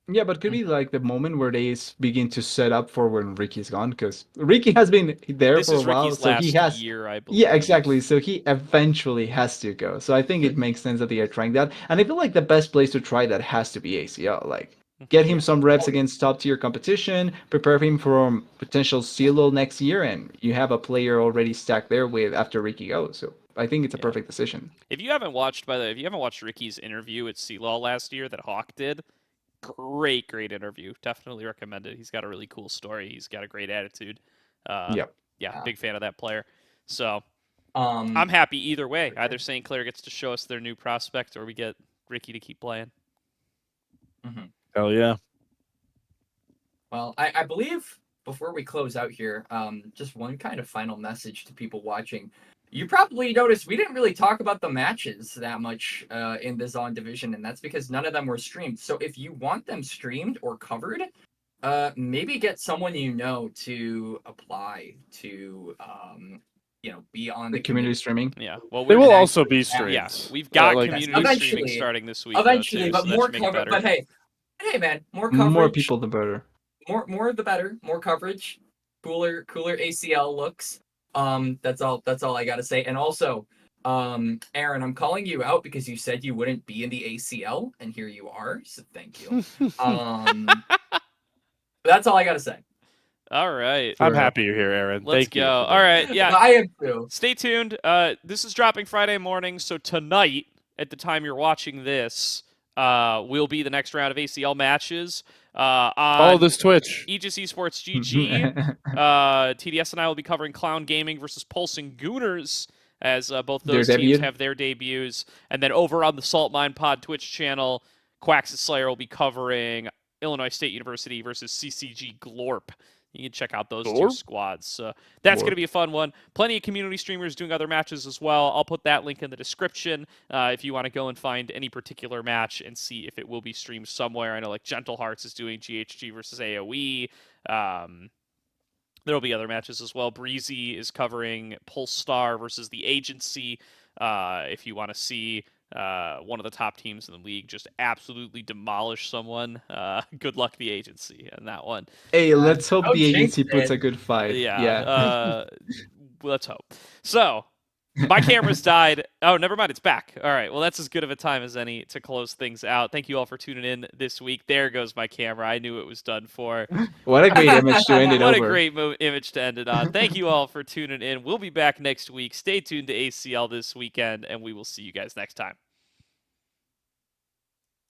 Yeah, but could be like the moment where they begin to set up for when Ricky's gone, because Ricky has been there This for a is while, Ricky's so he last has. year, I believe. Yeah, exactly. So he eventually has to go. So I think it makes sense that they are trying that, and I feel like the best place to try that has to be ACL. Like, get him some reps against top tier competition, prepare him for potential CLO next year, and you have a player already stacked there with after Ricky goes. So I think it's a perfect decision. If you haven't watched, by the way, if you haven't watched Ricky's interview at CLOL last year that Hawk did, great interview. Definitely recommend it. He's got a really cool story. He's got a great attitude. Yeah, big fan of that player. So I'm happy either way. Either St. Clair gets to show us their new prospect, or we get Ricky to keep playing. Hell yeah. Well, I believe before we close out here, just one kind of final message to people watching. You probably noticed we didn't really talk about the matches that much in the Zaun division, and that's because none of them were streamed. So if you want them streamed or covered, maybe get someone you know to apply to, be on The community streaming. Yeah, well, They we're will also be streamed. Yeah, we've got like- community streaming starting this week. Eventually, though, too, but so that more should make it coverage. better. But hey, man, more coverage. More people, the better. More the better. More coverage. Cooler ACL looks. That's all I gotta say. And also, Aaron, I'm calling you out because you said you wouldn't be in the ACL, and here you are. So thank you. That's all I gotta say. All right. I'm happy you're here, Aaron. Let's Thank you. go. All right. Yeah. I am too. Stay tuned. This is dropping Friday morning, so tonight, at the time you're watching this, will be the next round of ACL matches. Follow this Twitch. Aegis Esports GG. TDS and I will be covering Clown Gaming versus Pulsing Gooners, as both those teams have their debuts. And then over on the Salt Mine Pod Twitch channel, Quax and Slayer will be covering Illinois State University versus CCG Glorp. You can check out those two squads. That's going to be a fun one. Plenty of community streamers doing other matches as well. I'll put that link in the description if you want to go and find any particular match and see if it will be streamed somewhere. I know like Gentle Hearts is doing GHG versus AoE. There will be other matches as well. Breezy is covering Pulstar versus the Agency. If you want to see one of the top teams in the league just absolutely demolish someone, good luck the Agency in that one. Hey, let's hope the Agency puts a good fight. Yeah. Let's hope. So My camera's died. Oh, never mind. It's back. All right. Well, that's as good of a time as any to close things out. Thank you all for tuning in this week. There goes my camera. I knew it was done for. What a great image to end it What over. a great image to end it on. Thank you all for tuning in. We'll be back next week. Stay tuned to ACL this weekend, and we will see you guys next time.